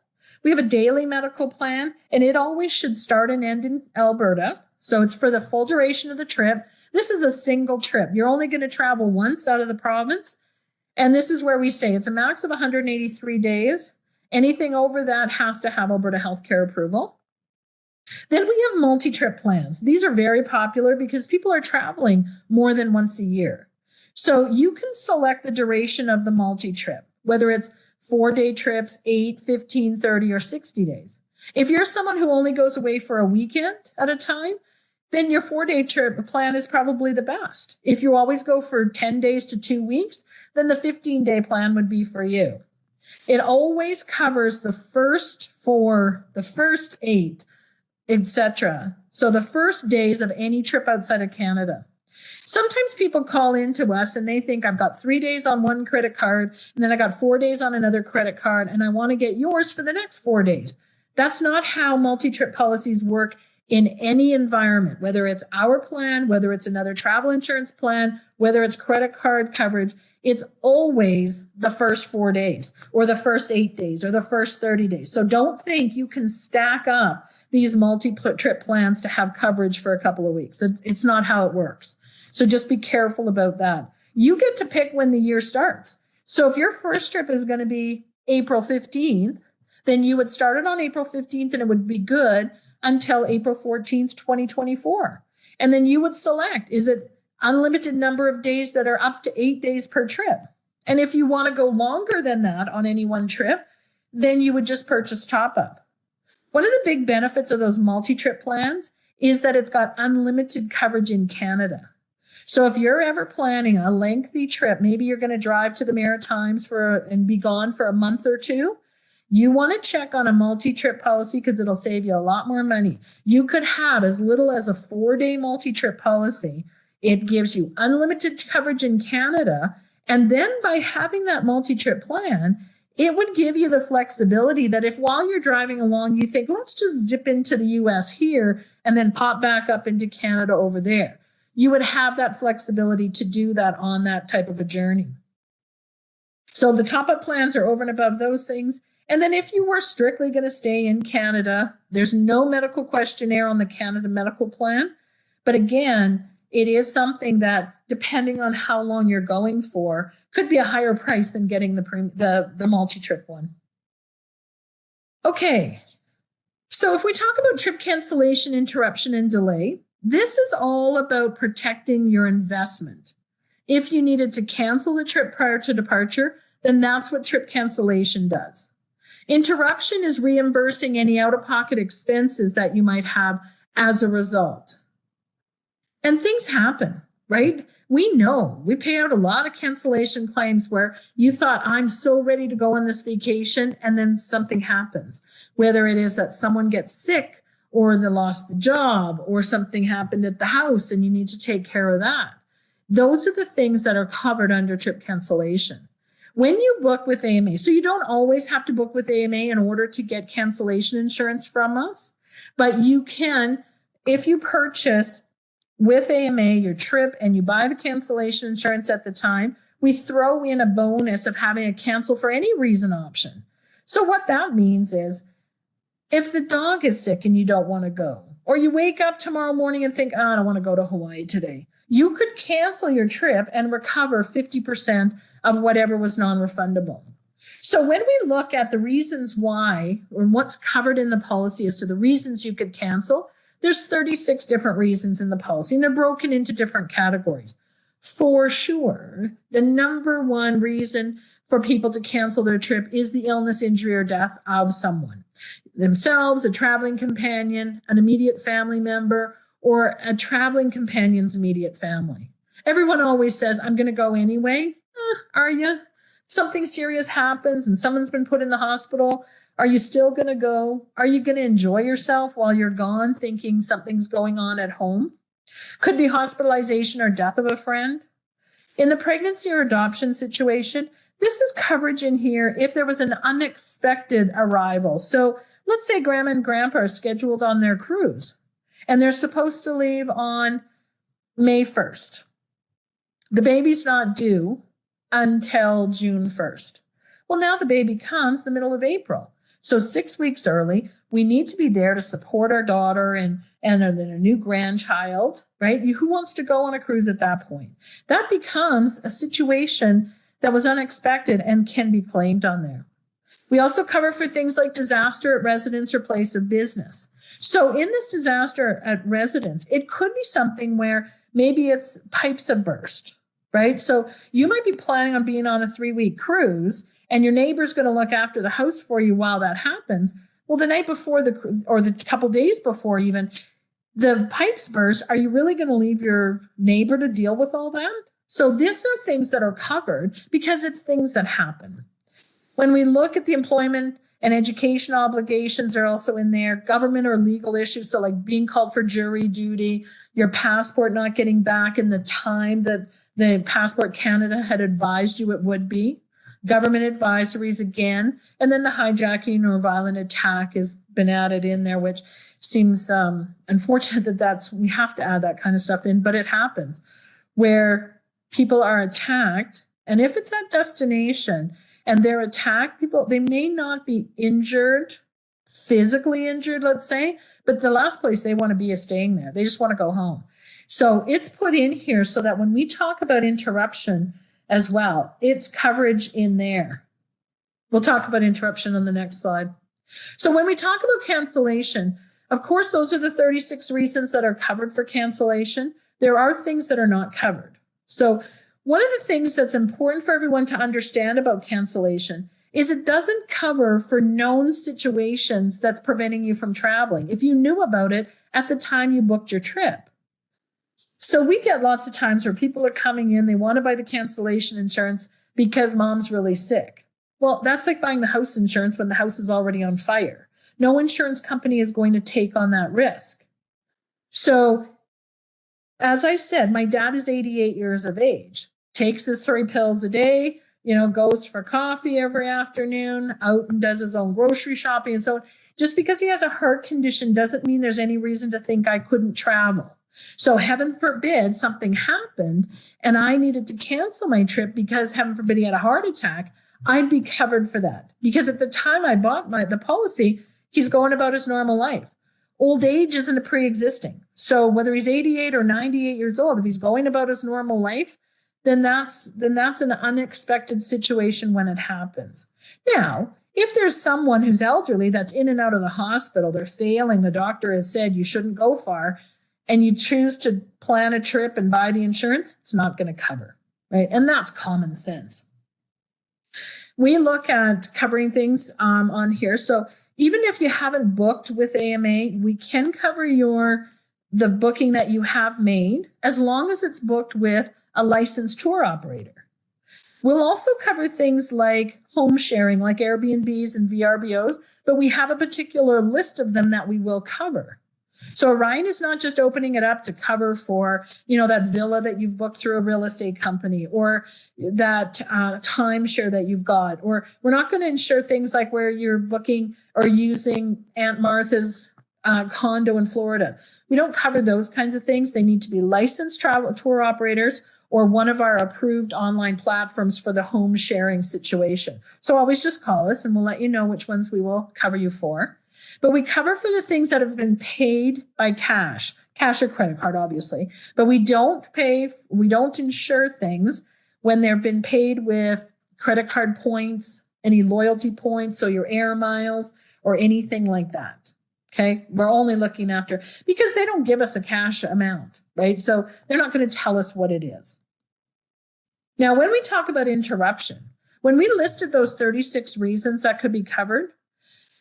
S1: we have a daily medical plan, and it always should start and end in Alberta. So it's for the full duration of the trip. This is a single trip. You're only going to travel once out of the province. And this is where we say it's a max of 183 days. Anything over that has to have Alberta healthcare approval. Then we have multi-trip plans. These are very popular because people are traveling more than once a year. So you can select the duration of the multi-trip, whether it's 4-day trips, 8, 15, 30, or 60 days. If you're someone who only goes away for a weekend at a time, then your 4-day trip plan is probably the best. If you always go for 10 days to 2 weeks, then the 15-day plan would be for you. It always covers the first 4, the first 8, etc. So the first days of any trip outside of Canada. Sometimes people call into us and they think I've got 3 days on one credit card and then I got 4 days on another credit card and I want to get yours for the next 4 days. That's not how multi-trip policies work in any environment, whether it's our plan, whether it's another travel insurance plan, whether it's credit card coverage. It's always the first 4 days or the first 8 days or the first 30 days. So don't think you can stack up these multi-trip plans to have coverage for a couple of weeks. It's not how it works. So just be careful about that. You get to pick when the year starts. So if your first trip is going to be April 15th, then you would start it on April 15th and it would be good until April 14th, 2024. And then you would select, is it unlimited number of days that are up to 8 days per trip? And if you want to go longer than that on any one trip, then you would just purchase top up. One of the big benefits of those multi-trip plans is that it's got unlimited coverage in Canada. So if you're ever planning a lengthy trip, maybe you're going to drive to the Maritimes and be gone for a month or two, you want to check on a multi-trip policy because it'll save you a lot more money. You could have as little as a 4-day multi-trip policy. It gives you unlimited coverage in Canada. And then by having that multi-trip plan, it would give you the flexibility that if while you're driving along, you think, let's just zip into the US here and then pop back up into Canada over there. You would have that flexibility to do that on that type of a journey. So the top-up plans are over and above those things. And then if you were strictly going to stay in Canada, there's no medical questionnaire on the Canada medical plan. But again, it is something that, depending on how long you're going for, could be a higher price than getting the multi-trip one. Okay, so if we talk about trip cancellation, interruption, and delay, this is all about protecting your investment. If you needed to cancel the trip prior to departure, then that's what trip cancellation does. Interruption is reimbursing any out-of-pocket expenses that you might have as a result. And things happen, right? We know we pay out a lot of cancellation claims where you thought, I'm so ready to go on this vacation, and then something happens, whether it is that someone gets sick or they lost the job or something happened at the house and you need to take care of that. Those are the things that are covered under trip cancellation. When you book with AMA, so you don't always have to book with AMA in order to get cancellation insurance from us, but you can, if you purchase with AMA your trip and you buy the cancellation insurance at the time, we throw in a bonus of having a cancel for any reason option. So what that means is if the dog is sick and you don't want to go, or you wake up tomorrow morning and think, I don't want to go to Hawaii today, you could cancel your trip and recover 50% of whatever was non-refundable. So when we look at the reasons why, or what's covered in the policy as to the reasons you could cancel, there's 36 different reasons in the policy, and they're broken into different categories. For sure, the number one reason for people to cancel their trip is the illness, injury, or death of someone. Themselves, a traveling companion, an immediate family member, or a traveling companion's immediate family. Everyone always says, I'm going to go anyway. Are you? Something serious happens and someone's been put in the hospital. Are you still going to go? Are you going to enjoy yourself while you're gone thinking something's going on at home? Could be hospitalization or death of a friend. In the pregnancy or adoption situation, this is coverage in here if there was an unexpected arrival. So let's say grandma and grandpa are scheduled on their cruise and they're supposed to leave on May 1st. The baby's not due until June 1st. Well, now the baby comes the middle of April. So 6 weeks early, we need to be there to support our daughter and a new grandchild, right? Who wants to go on a cruise at that point? That becomes a situation that was unexpected and can be claimed on there. We also cover for things like disaster at residence or place of business. So in this disaster at residence, it could be something where maybe it's pipes have burst, right? So you might be planning on being on a 3-week cruise and your neighbor's going to look after the house for you while that happens. Well, the night before or the couple days before even, the pipes burst. Are you really going to leave your neighbor to deal with all that? So these are things that are covered because it's things that happen. When we look at the employment and education obligations are also in there, government or legal issues. So like being called for jury duty, your passport not getting back in the time that the Passport Canada had advised you it would be. Government advisories again, and then the hijacking or violent attack has been added in there, which seems unfortunate that we have to add that kind of stuff in, but it happens where people are attacked. And if it's at destination and they're attacked, they may not be injured, physically injured, let's say, but the last place they want to be is staying there. They just want to go home. So it's put in here so that when we talk about interruption as well, it's coverage in there. We'll talk about interruption on the next slide. So when we talk about cancellation, of course, those are the 36 reasons that are covered for cancellation. There are things that are not covered. So one of the things that's important for everyone to understand about cancellation is it doesn't cover for known situations that's preventing you from traveling if you knew about it at the time you booked your trip. So we get lots of times where people are coming in, they want to buy the cancellation insurance because mom's really sick. Well, that's like buying the house insurance when the house is already on fire. No insurance company is going to take on that risk. So as I said, my dad is 88 years of age, takes his 3 pills a day, goes for coffee every afternoon, out and does his own grocery shopping. And so just because he has a heart condition doesn't mean there's any reason to think I couldn't travel. So heaven forbid something happened and I needed to cancel my trip because heaven forbid he had a heart attack, I'd be covered for that. Because at the time I bought the policy, he's going about his normal life. Old age isn't a pre-existing. So whether he's 88 or 98 years old, if he's going about his normal life, then that's an unexpected situation when it happens. Now, if there's someone who's elderly that's in and out of the hospital, they're failing, the doctor has said you shouldn't go far, and you choose to plan a trip and buy the insurance, it's not going to cover, right? And that's common sense. We look at covering things on here. So even if you haven't booked with AMA, we can cover the booking that you have made as long as it's booked with a licensed tour operator. We'll also cover things like home sharing, like Airbnbs and VRBOs, but we have a particular list of them that we will cover. So Orion is not just opening it up to cover for, that villa that you've booked through a real estate company or that timeshare that you've got, or we're not going to insure things like where you're booking or using Aunt Martha's condo in Florida. We don't cover those kinds of things. They need to be licensed travel tour operators or one of our approved online platforms for the home sharing situation. So always just call us and we'll let you know which ones we will cover you for. But we cover for the things that have been paid by cash or credit card, obviously. But we don't insure things when they've been paid with credit card points, any loyalty points, so your air miles or anything like that. Okay. We're only looking after, because they don't give us a cash amount, right? So they're not going to tell us what it is. Now, when we talk about interruption, when we listed those 36 reasons that could be covered,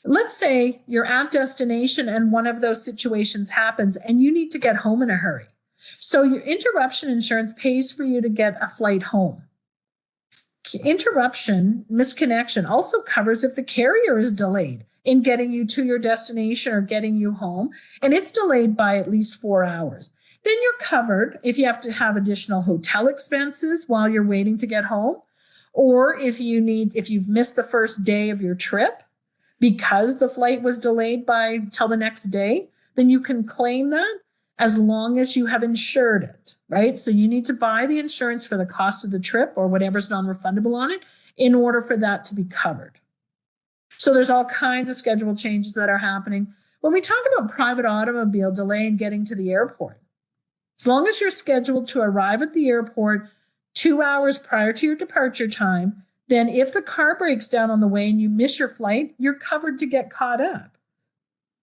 S1: let's say you're at destination and one of those situations happens and you need to get home in a hurry. So your interruption insurance pays for you to get a flight home. Interruption, misconnection also covers if the carrier is delayed in getting you to your destination or getting you home, and it's delayed by at least 4 hours. Then you're covered if you have to have additional hotel expenses while you're waiting to get home, or if you've missed the first day of your trip, because the flight was delayed by till the next day, then you can claim that as long as you have insured it, right? So you need to buy the insurance for the cost of the trip or whatever's non-refundable on it in order for that to be covered. So there's all kinds of schedule changes that are happening. When we talk about private automobile delay in getting to the airport, as long as you're scheduled to arrive at the airport 2 hours prior to your departure time, then if the car breaks down on the way and you miss your flight, you're covered to get caught up.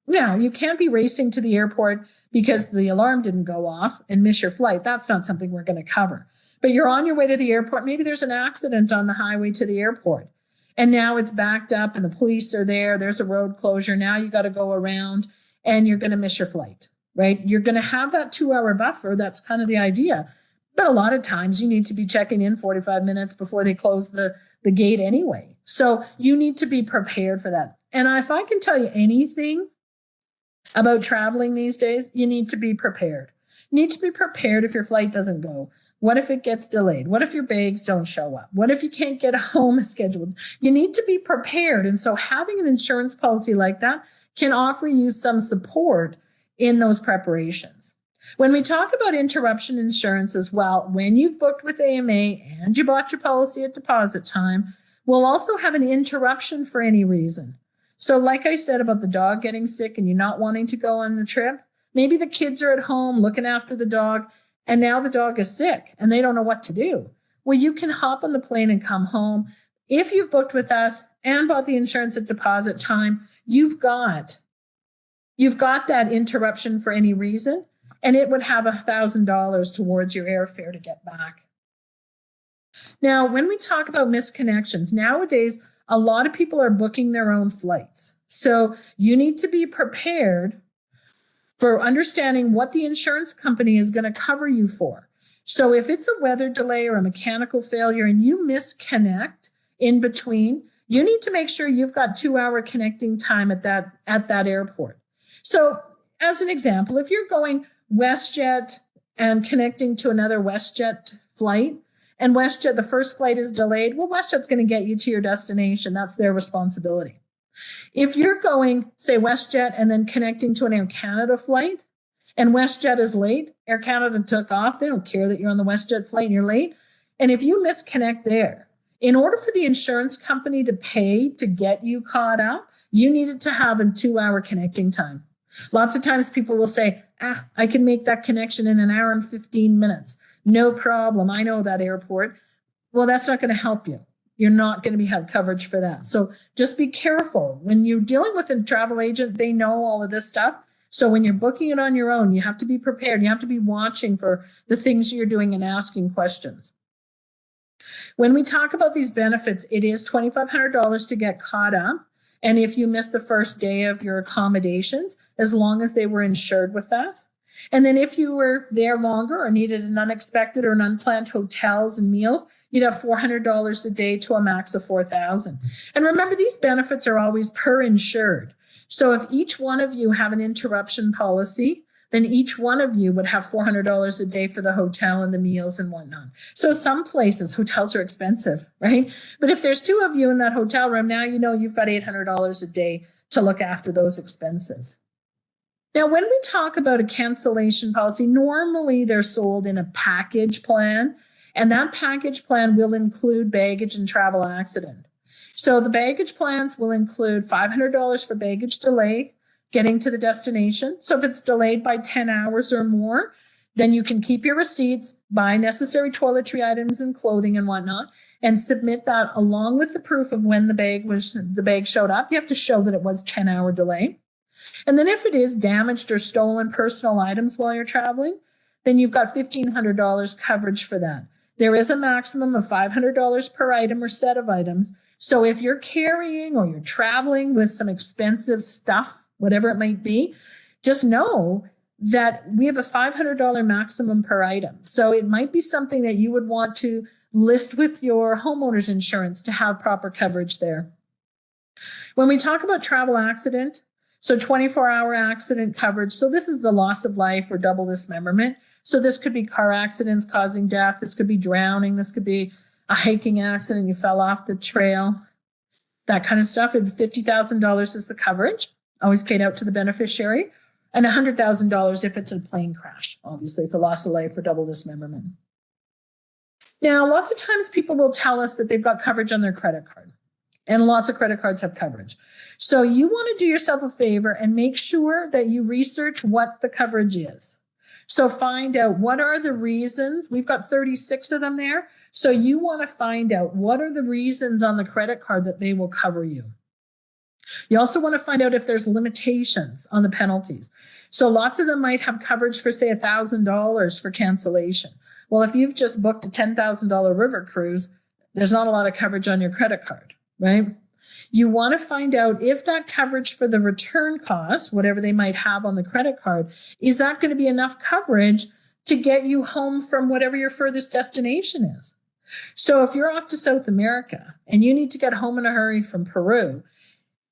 S1: Now, you can't be racing to the airport because the alarm didn't go off and miss your flight. That's not something we're going to cover. But you're on your way to the airport. Maybe there's an accident on the highway to the airport. And now it's backed up and the police are there. There's a road closure. Now you got to go around and you're going to miss your flight, right? You're going to have that 2-hour buffer. That's kind of the idea. But a lot of times you need to be checking in 45 minutes before they close the gate anyway. So you need to be prepared for that. And if I can tell you anything about traveling these days, you need to be prepared. You need to be prepared if your flight doesn't go. What if it gets delayed? What if your bags don't show up? What if you can't get home as scheduled? You need to be prepared. And so having an insurance policy like that can offer you some support in those preparations. When we talk about interruption insurance as well, when you've booked with AMA and you bought your policy at deposit time, we'll also have an interruption for any reason. So like I said about the dog getting sick and you not wanting to go on the trip, maybe the kids are at home looking after the dog and now the dog is sick and they don't know what to do. Well, you can hop on the plane and come home. If you've booked with us and bought the insurance at deposit time, you've got that interruption for any reason, and it would have $1,000 towards your airfare to get back. Now, when we talk about missed connections, nowadays, a lot of people are booking their own flights. So you need to be prepared for understanding what the insurance company is going to cover you for. So if it's a weather delay or a mechanical failure and you misconnect in between, you need to make sure you've got 2-hour connecting time at that airport. So as an example, if you're going WestJet and connecting to another WestJet flight, and WestJet, the first flight is delayed, well, WestJet's going to get you to your destination. That's their responsibility. If you're going, say, WestJet and then connecting to an Air Canada flight, and WestJet is late, Air Canada took off, they don't care that you're on the WestJet flight and you're late. And if you misconnect there, in order for the insurance company to pay to get you caught up, you needed to have a 2-hour connecting time. Lots of times people will say, I can make that connection in 1 hour and 15 minutes. No problem. I know that airport. Well, that's not going to help you. You're not going to have coverage for that. So just be careful. When you're dealing with a travel agent, they know all of this stuff. So when you're booking it on your own, you have to be prepared. You have to be watching for the things you're doing and asking questions. When we talk about these benefits, it is $2,500 to get caught up. And if you miss the first day of your accommodations, as long as they were insured with us. And then if you were there longer or needed an unexpected or an unplanned hotels and meals, you'd have $400 a day to a max of $4,000. And remember, these benefits are always per insured. So if each one of you have an interruption policy, then each one of you would have $400 a day for the hotel and the meals and whatnot. So some places, hotels are expensive, right? But if there's 2 of you in that hotel room, now you know you've got $800 a day to look after those expenses. Now, when we talk about a cancellation policy, normally they're sold in a package plan, and that package plan will include baggage and travel accident. So the baggage plans will include $500 for baggage delay, getting to the destination. So if it's delayed by 10 hours or more, then you can keep your receipts, buy necessary toiletry items and clothing and whatnot, and submit that along with the proof of when the bag showed up. You have to show that it was 10-hour delay. And then if it is damaged or stolen personal items while you're traveling, then you've got $1,500 coverage for that. There is a maximum of $500 per item or set of items. So if you're carrying or you're traveling with some expensive stuff, whatever it might be, just know that we have a $500 maximum per item. So it might be something that you would want to list with your homeowner's insurance to have proper coverage there. When we talk about travel accident, so 24-hour accident coverage. So this is the loss of life or double dismemberment. So this could be car accidents causing death. This could be drowning. This could be a hiking accident. You fell off the trail. that kind of stuff. $50,000 is the coverage, always paid out to the beneficiary, and $100,000 if it's a plane crash, obviously for loss of life or double dismemberment. Now, lots of times people will tell us that they've got coverage on their credit card, and lots of credit cards have coverage. So you want to do yourself a favor and make sure that you research what the coverage is. So find out what are the reasons. We've got 36 of them there. So you want to find out what are the reasons on the credit card that they will cover you. You also want to find out if there's limitations on the penalties. So lots of them might have coverage for, say, $1,000 for cancellation. Well, if you've just booked a $10,000 river cruise, there's not a lot of coverage on your credit card, right? You want to find out if that coverage for the return cost, whatever they might have on the credit card, is that going to be enough coverage to get you home from whatever your furthest destination is? So if you're off to South America and you need to get home in a hurry from Peru,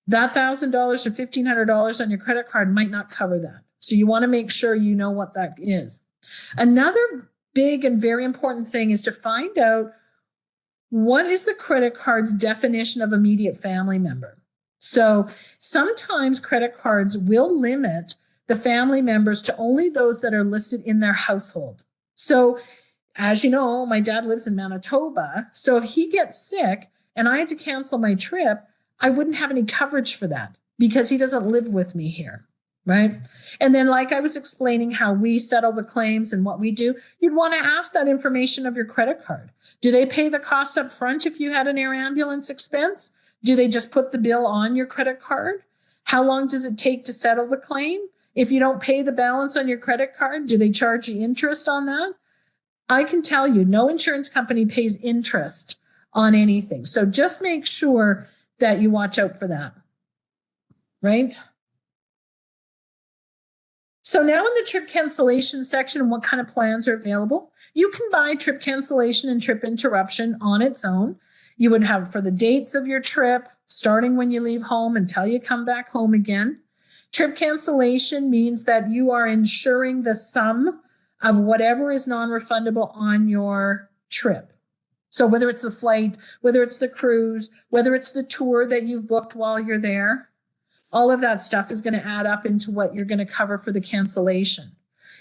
S1: that $1,000 or $1,500 on your credit card might not cover that. So you want to make sure you know what that is. Another big and very important thing is to find out what is the credit card's definition of immediate family member. So sometimes credit cards will limit the family members to only those that are listed in their household. So as you know, my dad lives in Manitoba. So if he gets sick and I had to cancel my trip, I wouldn't have any coverage for that because he doesn't live with me here, right? And then like I was explaining how we settle the claims and what we do, you'd want to ask that information of your credit card. Do they pay the costs up front if you had an air ambulance expense? Do they just put the bill on your credit card? How long does it take to settle the claim? If you don't pay the balance on your credit card, do they charge you interest on that? I can tell you, no insurance company pays interest on anything. So just make sure that you watch out for that, right? So now in the trip cancellation section, what kind of plans are available? You can buy trip cancellation and trip interruption on its own. You would have for the dates of your trip, starting when you leave home until you come back home again. Trip cancellation means that you are insuring the sum of whatever is non-refundable on your trip. So whether it's the flight, whether it's the cruise, whether it's the tour that you've booked while you're there, all of that stuff is going to add up into what you're going to cover for the cancellation.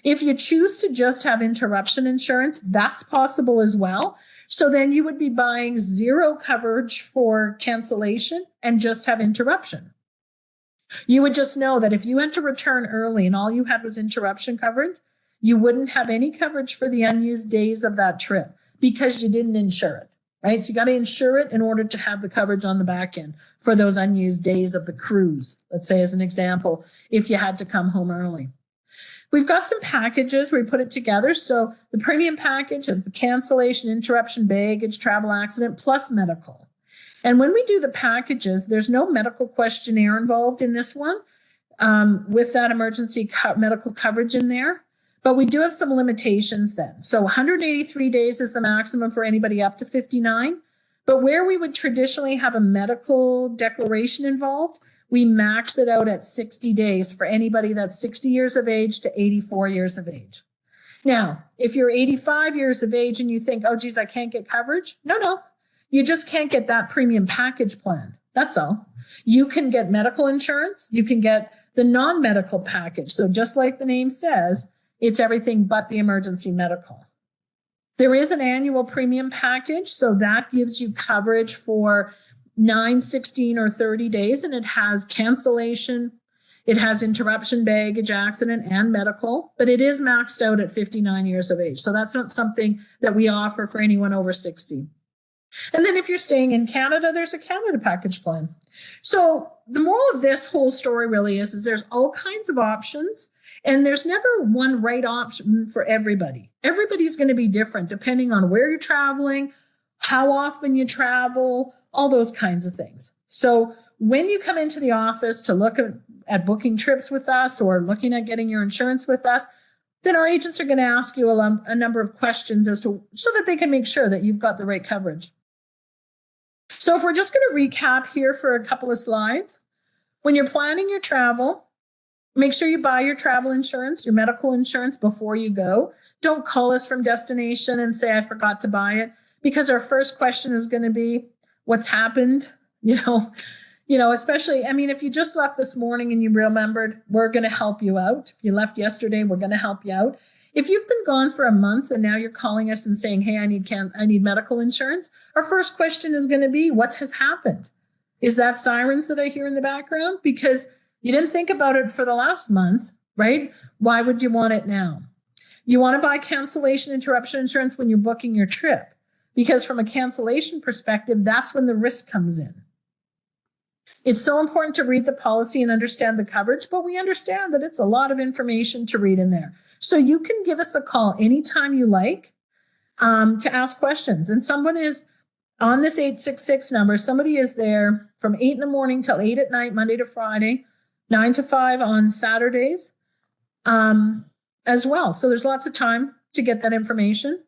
S1: If you choose to just have interruption insurance, that's possible as well. So then you would be buying zero coverage for cancellation and just have interruption. You would just know that if you went to return early and all you had was interruption coverage, you wouldn't have any coverage for the unused days of that trip because you didn't insure it, right? So you got to insure it in order to have the coverage on the back end for those unused days of the cruise. Let's say as an example, if you had to come home early. We've got some packages where we put it together. So the premium package of the cancellation, interruption, baggage, travel accident, plus medical. And when we do the packages, there's no medical questionnaire involved in this one with that emergency medical coverage in there. But we do have some limitations then. So 183 days is the maximum for anybody up to 59. But where we would traditionally have a medical declaration involved, we max it out at 60 days for anybody that's 60 years of age to 84 years of age. Now, if you're 85 years of age and you think, oh, geez, I can't get coverage. No, you just can't get that premium package plan. That's all. You can get medical insurance. You can get the non-medical package. So just like the name says, it's everything but the emergency medical. There is an annual premium package. So that gives you coverage for 9, 16, or 30 days. And it has cancellation. It has interruption, baggage, accident, and medical. But it is maxed out at 59 years of age. So that's not something that we offer for anyone over 60. And then if you're staying in Canada, there's a Canada package plan. So the moral of this whole story really is there's all kinds of options. And there's never one right option for everybody. Everybody's going to be different depending on where you're traveling, how often you travel, all those kinds of things. So when you come into the office to look at booking trips with us or looking at getting your insurance with us, then our agents are going to ask you a number of questions so that they can make sure that you've got the right coverage. So if we're just going to recap here for a couple of slides, when you're planning your travel, make sure you buy your travel insurance, your medical insurance before you go. Don't call us from destination and say, I forgot to buy it, because our first question is going to be, what's happened Especially, I mean, if you just left this morning and you remembered, we're going to help you out. If you left yesterday, we're going to help you out. If you've been gone for a month and now you're calling us and saying, hey, I need medical insurance, our first question is going to be, what has happened? Is that sirens that I hear in the background? Because you didn't think about it for the last month, right? Why would you want it now? You want to buy cancellation interruption insurance when you're booking your trip, because from a cancellation perspective, that's when the risk comes in. It's so important to read the policy and understand the coverage, but we understand that it's a lot of information to read in there. So you can give us a call anytime you like to ask questions. And someone is on this 866 number. Somebody is there from 8 in the morning till 8 at night, Monday to Friday, 9 to 5 on Saturdays as well. So there's lots of time to get that information.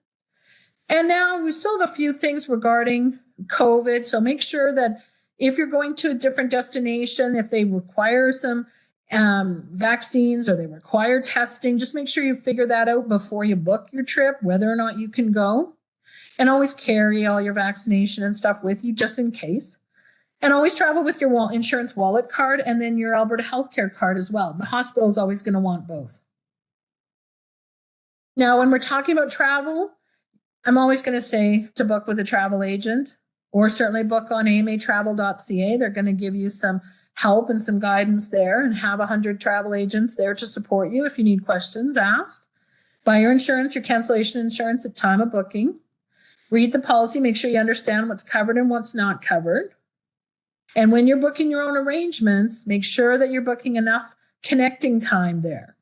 S1: And now we still have a few things regarding COVID. So make sure that if you're going to a different destination, if they require some vaccines or they require testing, just make sure you figure that out before you book your trip, whether or not you can go. And always carry all your vaccination and stuff with you just in case. And always travel with your insurance wallet card and then your Alberta healthcare card as well. The hospital is always going to want both. Now, when we're talking about travel, I'm always going to say to book with a travel agent, or certainly book on AMATravel.ca. They're going to give you some help and some guidance there, and have 100 travel agents there to support you if you need questions asked. Buy your insurance, your cancellation insurance at time of booking. Read the policy, make sure you understand what's covered and what's not covered. And when you're booking your own arrangements, make sure that you're booking enough connecting time there.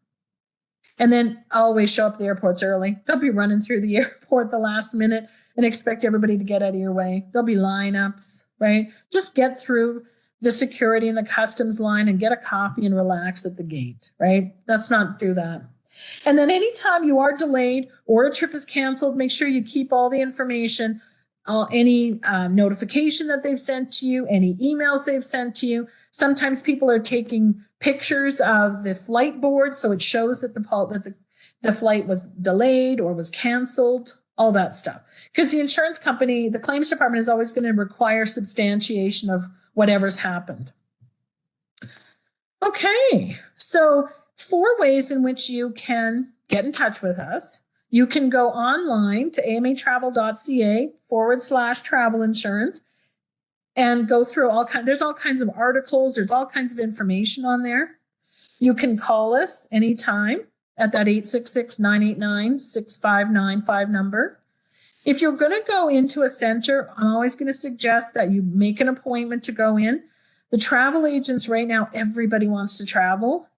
S1: And then always show up at the airports early. Don't be running through the airport the last minute and expect everybody to get out of your way. There'll be lineups, right? Just get through the security and the customs line and get a coffee and relax at the gate, right? Let's not do that. And then anytime you are delayed or a trip is canceled, make sure you keep all the information, any notification that they've sent to you, any emails they've sent to you. Sometimes people are taking pictures of the flight board, so it shows that the flight was delayed or was canceled, all that stuff. Because the insurance company, the claims department is always going to require substantiation of whatever's happened. Okay, so 4 ways in which you can get in touch with us. You can go online to AMATravel.ca/travel insurance and go through there's all kinds of articles, there's all kinds of information on there. You can call us anytime at that 866-989-6595 number. If you're going to go into a center, I'm always going to suggest that you make an appointment to go in. The travel agents right now, everybody wants to travel.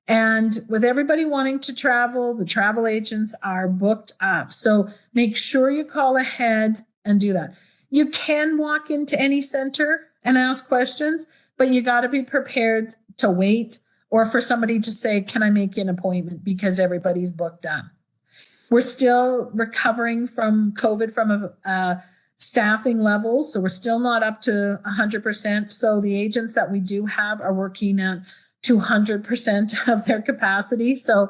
S1: And with everybody wanting to travel, the travel agents are booked up. So make sure you call ahead and do that. You can walk into any center and ask questions, but you got to be prepared to wait or for somebody to say, can I make an appointment, because everybody's booked up. We're still recovering from COVID from a staffing levels. So we're still not up to 100%. So the agents that we do have are working at 200% of their capacity. So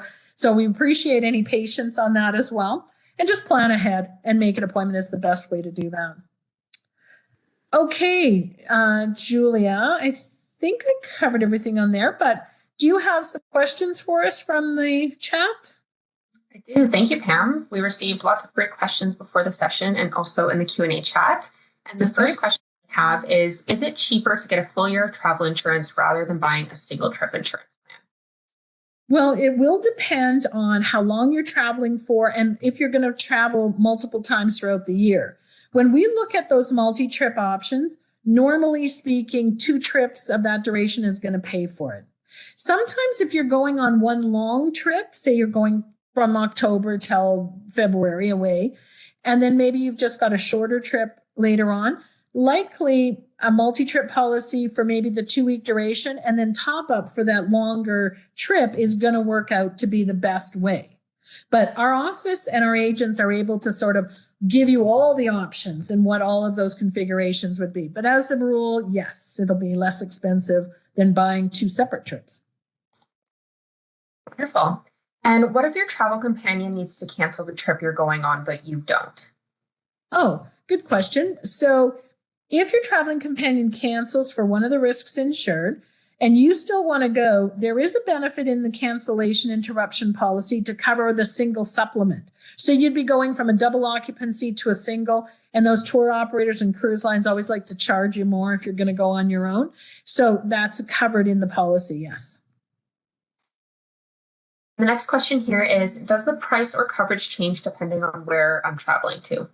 S1: we appreciate any patience on that as well. And just plan ahead and make an appointment is the best way to do that. Okay, Julia, I think I covered everything on there, but do you have some questions for us from the chat?
S2: I do. Thank you, Pam. We received lots of great questions before the session and also in the Q&A chat. And the first question we have is it cheaper to get a full year of travel insurance rather than buying a single trip insurance plan?
S1: Well, it will depend on how long you're traveling for and if you're going to travel multiple times throughout the year. When we look at those multi-trip options, normally speaking, 2 trips of that duration is going to pay for it. Sometimes if you're going on one long trip, say you're going from October till February away, and then maybe you've just got a shorter trip later on, likely a multi-trip policy for maybe the 2-week duration and then top up for that longer trip is going to work out to be the best way. But our office and our agents are able to sort of give you all the options and what all of those configurations would be. But as a rule, yes, it'll be less expensive than buying 2 separate trips.
S2: Wonderful. And what if your travel companion needs to cancel the trip you're going on, but you don't?
S1: Oh, good question. So if your traveling companion cancels for one of the risks insured and you still want to go, there is a benefit in the cancellation interruption policy to cover the single supplement. So you'd be going from a double occupancy to a single, and those tour operators and cruise lines always like to charge you more if you're going to go on your own. So that's covered in the policy, yes.
S2: The next question here is, does the price or coverage change depending on where I'm traveling to?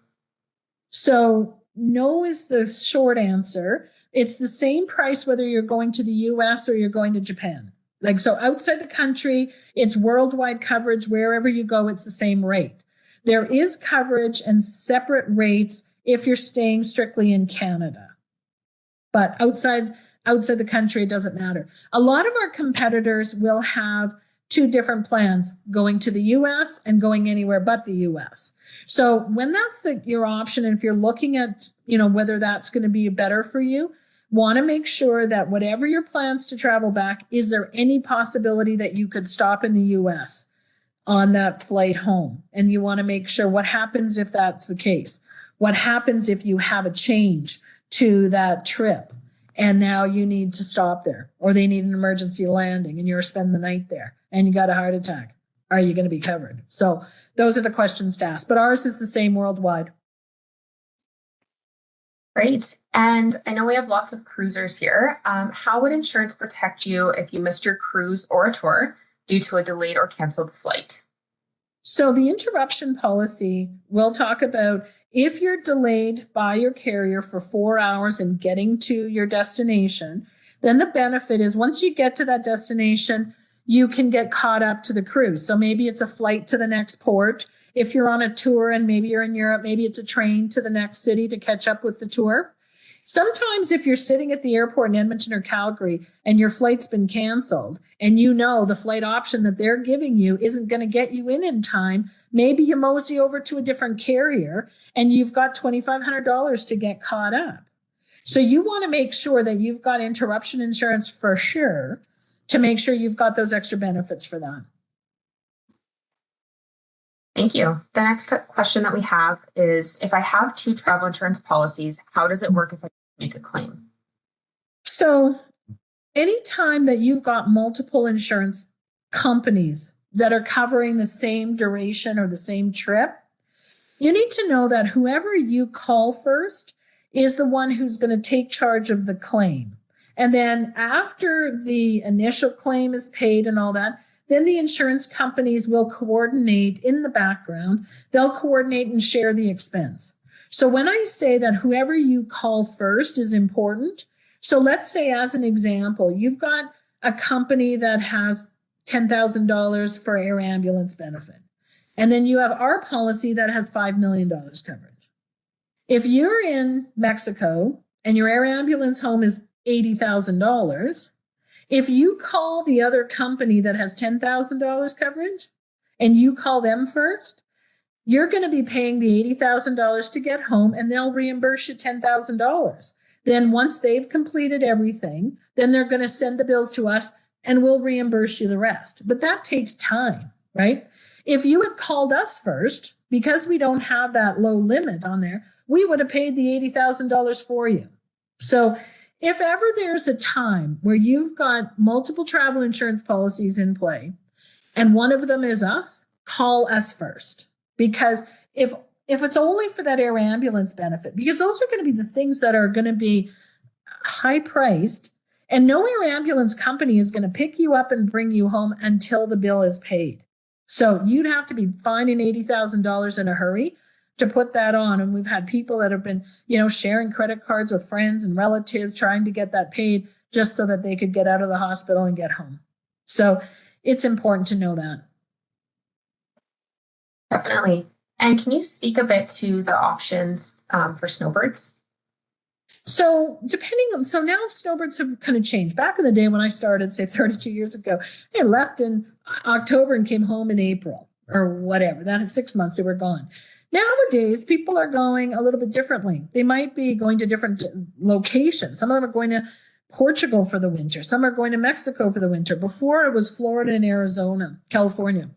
S1: So no is the short answer. It's the same price whether you're going to the US or you're going to Japan. Like, so outside the country, it's worldwide coverage. Wherever you go, it's the same rate. There is coverage and separate rates if you're staying strictly in Canada. But outside the country, it doesn't matter. A lot of our competitors will have two different plans, going to the US and going anywhere but the US. So when that's your option, and if you're looking at, whether that's going to be better for you, want to make sure that whatever your plans to travel back, is there any possibility that you could stop in the US on that flight home? And you want to make sure what happens if that's the case. What happens if you have a change to that trip and now you need to stop there, or they need an emergency landing and you're spending the night there and you got a heart attack? Are you going to be covered? So those are the questions to ask, but ours is the same worldwide.
S2: Great. And I know we have lots of cruisers here. How would insurance protect you if you missed your cruise or a tour due to a delayed or canceled flight?
S1: So the interruption policy will talk about if you're delayed by your carrier for 4 hours in getting to your destination, then the benefit is once you get to that destination, you can get caught up to the cruise. So maybe it's a flight to the next port. If you're on a tour and maybe you're in Europe, maybe it's a train to the next city to catch up with the tour. Sometimes if you're sitting at the airport in Edmonton or Calgary and your flight's been canceled and the flight option that they're giving you isn't going to get you in time, maybe you mosey over to a different carrier and you've got $2,500 to get caught up. So you want to make sure that you've got interruption insurance for sure, to make sure you've got those extra benefits for that.
S2: Thank you. The next question that we have is, if I have two travel insurance policies, how does it work if I make a claim?
S1: So anytime that you've got multiple insurance companies that are covering the same duration or the same trip, you need to know that whoever you call first is the one who's going to take charge of the claim. And then after the initial claim is paid and all that, then the insurance companies will coordinate in the background. They'll coordinate and share the expense. So when I say that whoever you call first is important, so let's say as an example, you've got a company that has $10,000 for air ambulance benefit. And then you have our policy that has $5 million coverage. If you're in Mexico and your air ambulance home is $80,000, if you call the other company that has $10,000 coverage and you call them first, you're going to be paying the $80,000 to get home and they'll reimburse you $10,000. Then once they've completed everything, then they're going to send the bills to us and we'll reimburse you the rest. But that takes time, right? If you had called us first, because we don't have that low limit on there, we would have paid the $80,000 for you. So if ever there's a time where you've got multiple travel insurance policies in play and one of them is us, call us first. Because if it's only for that air ambulance benefit, because those are going to be the things that are going to be high priced, and no air ambulance company is going to pick you up and bring you home until the bill is paid. So you'd have to be finding $80,000 in a hurry to put that on. And we've had people that have been, sharing credit cards with friends and relatives trying to get that paid just so that they could get out of the hospital and get home. So it's important to know that.
S2: Definitely. And can you speak a bit to the options for snowbirds?
S1: So now snowbirds have kind of changed. Back in the day when I started, say 32 years ago, they left in October and came home in April or whatever. That in 6 months, they were gone. Nowadays, people are going a little bit differently. They might be going to different locations. Some of them are going to Portugal for the winter. Some are going to Mexico for the winter. Before it was Florida and Arizona, California.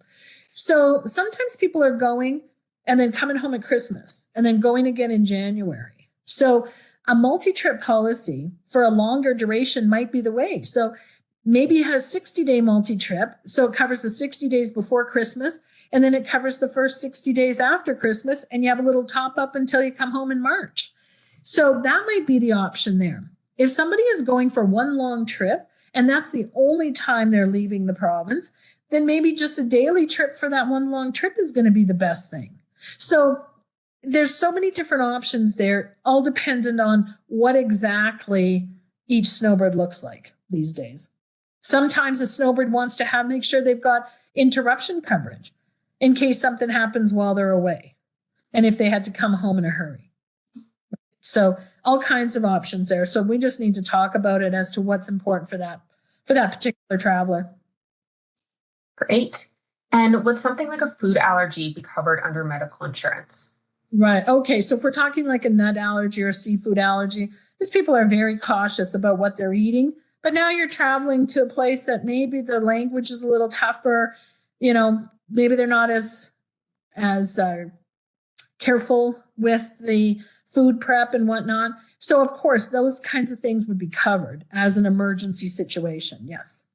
S1: So sometimes people are going and then coming home at Christmas and then going again in January. So a multi-trip policy for a longer duration might be the way. So maybe you had a 60-day multi-trip, so it covers the 60 days before Christmas, and then it covers the first 60 days after Christmas, and you have a little top up until you come home in March. So that might be the option there. If somebody is going for one long trip, and that's the only time they're leaving the province, then maybe just a daily trip for that one long trip is going to be the best thing. So there's so many different options there, all dependent on what exactly each snowbird looks like these days. Sometimes a snowbird wants to make sure they've got interruption coverage in case something happens while they're away and if they had to come home in a hurry. So all kinds of options there. So we just need to talk about it as to what's important for that particular traveler.
S2: Great. And would something like a food allergy be covered under medical insurance?
S1: Right. Okay. So if we're talking like a nut allergy or a seafood allergy, these people are very cautious about what they're eating. But now you're traveling to a place that maybe the language is a little tougher. Maybe they're not as careful with the food prep and whatnot. So of course, those kinds of things would be covered as an emergency situation. Yes.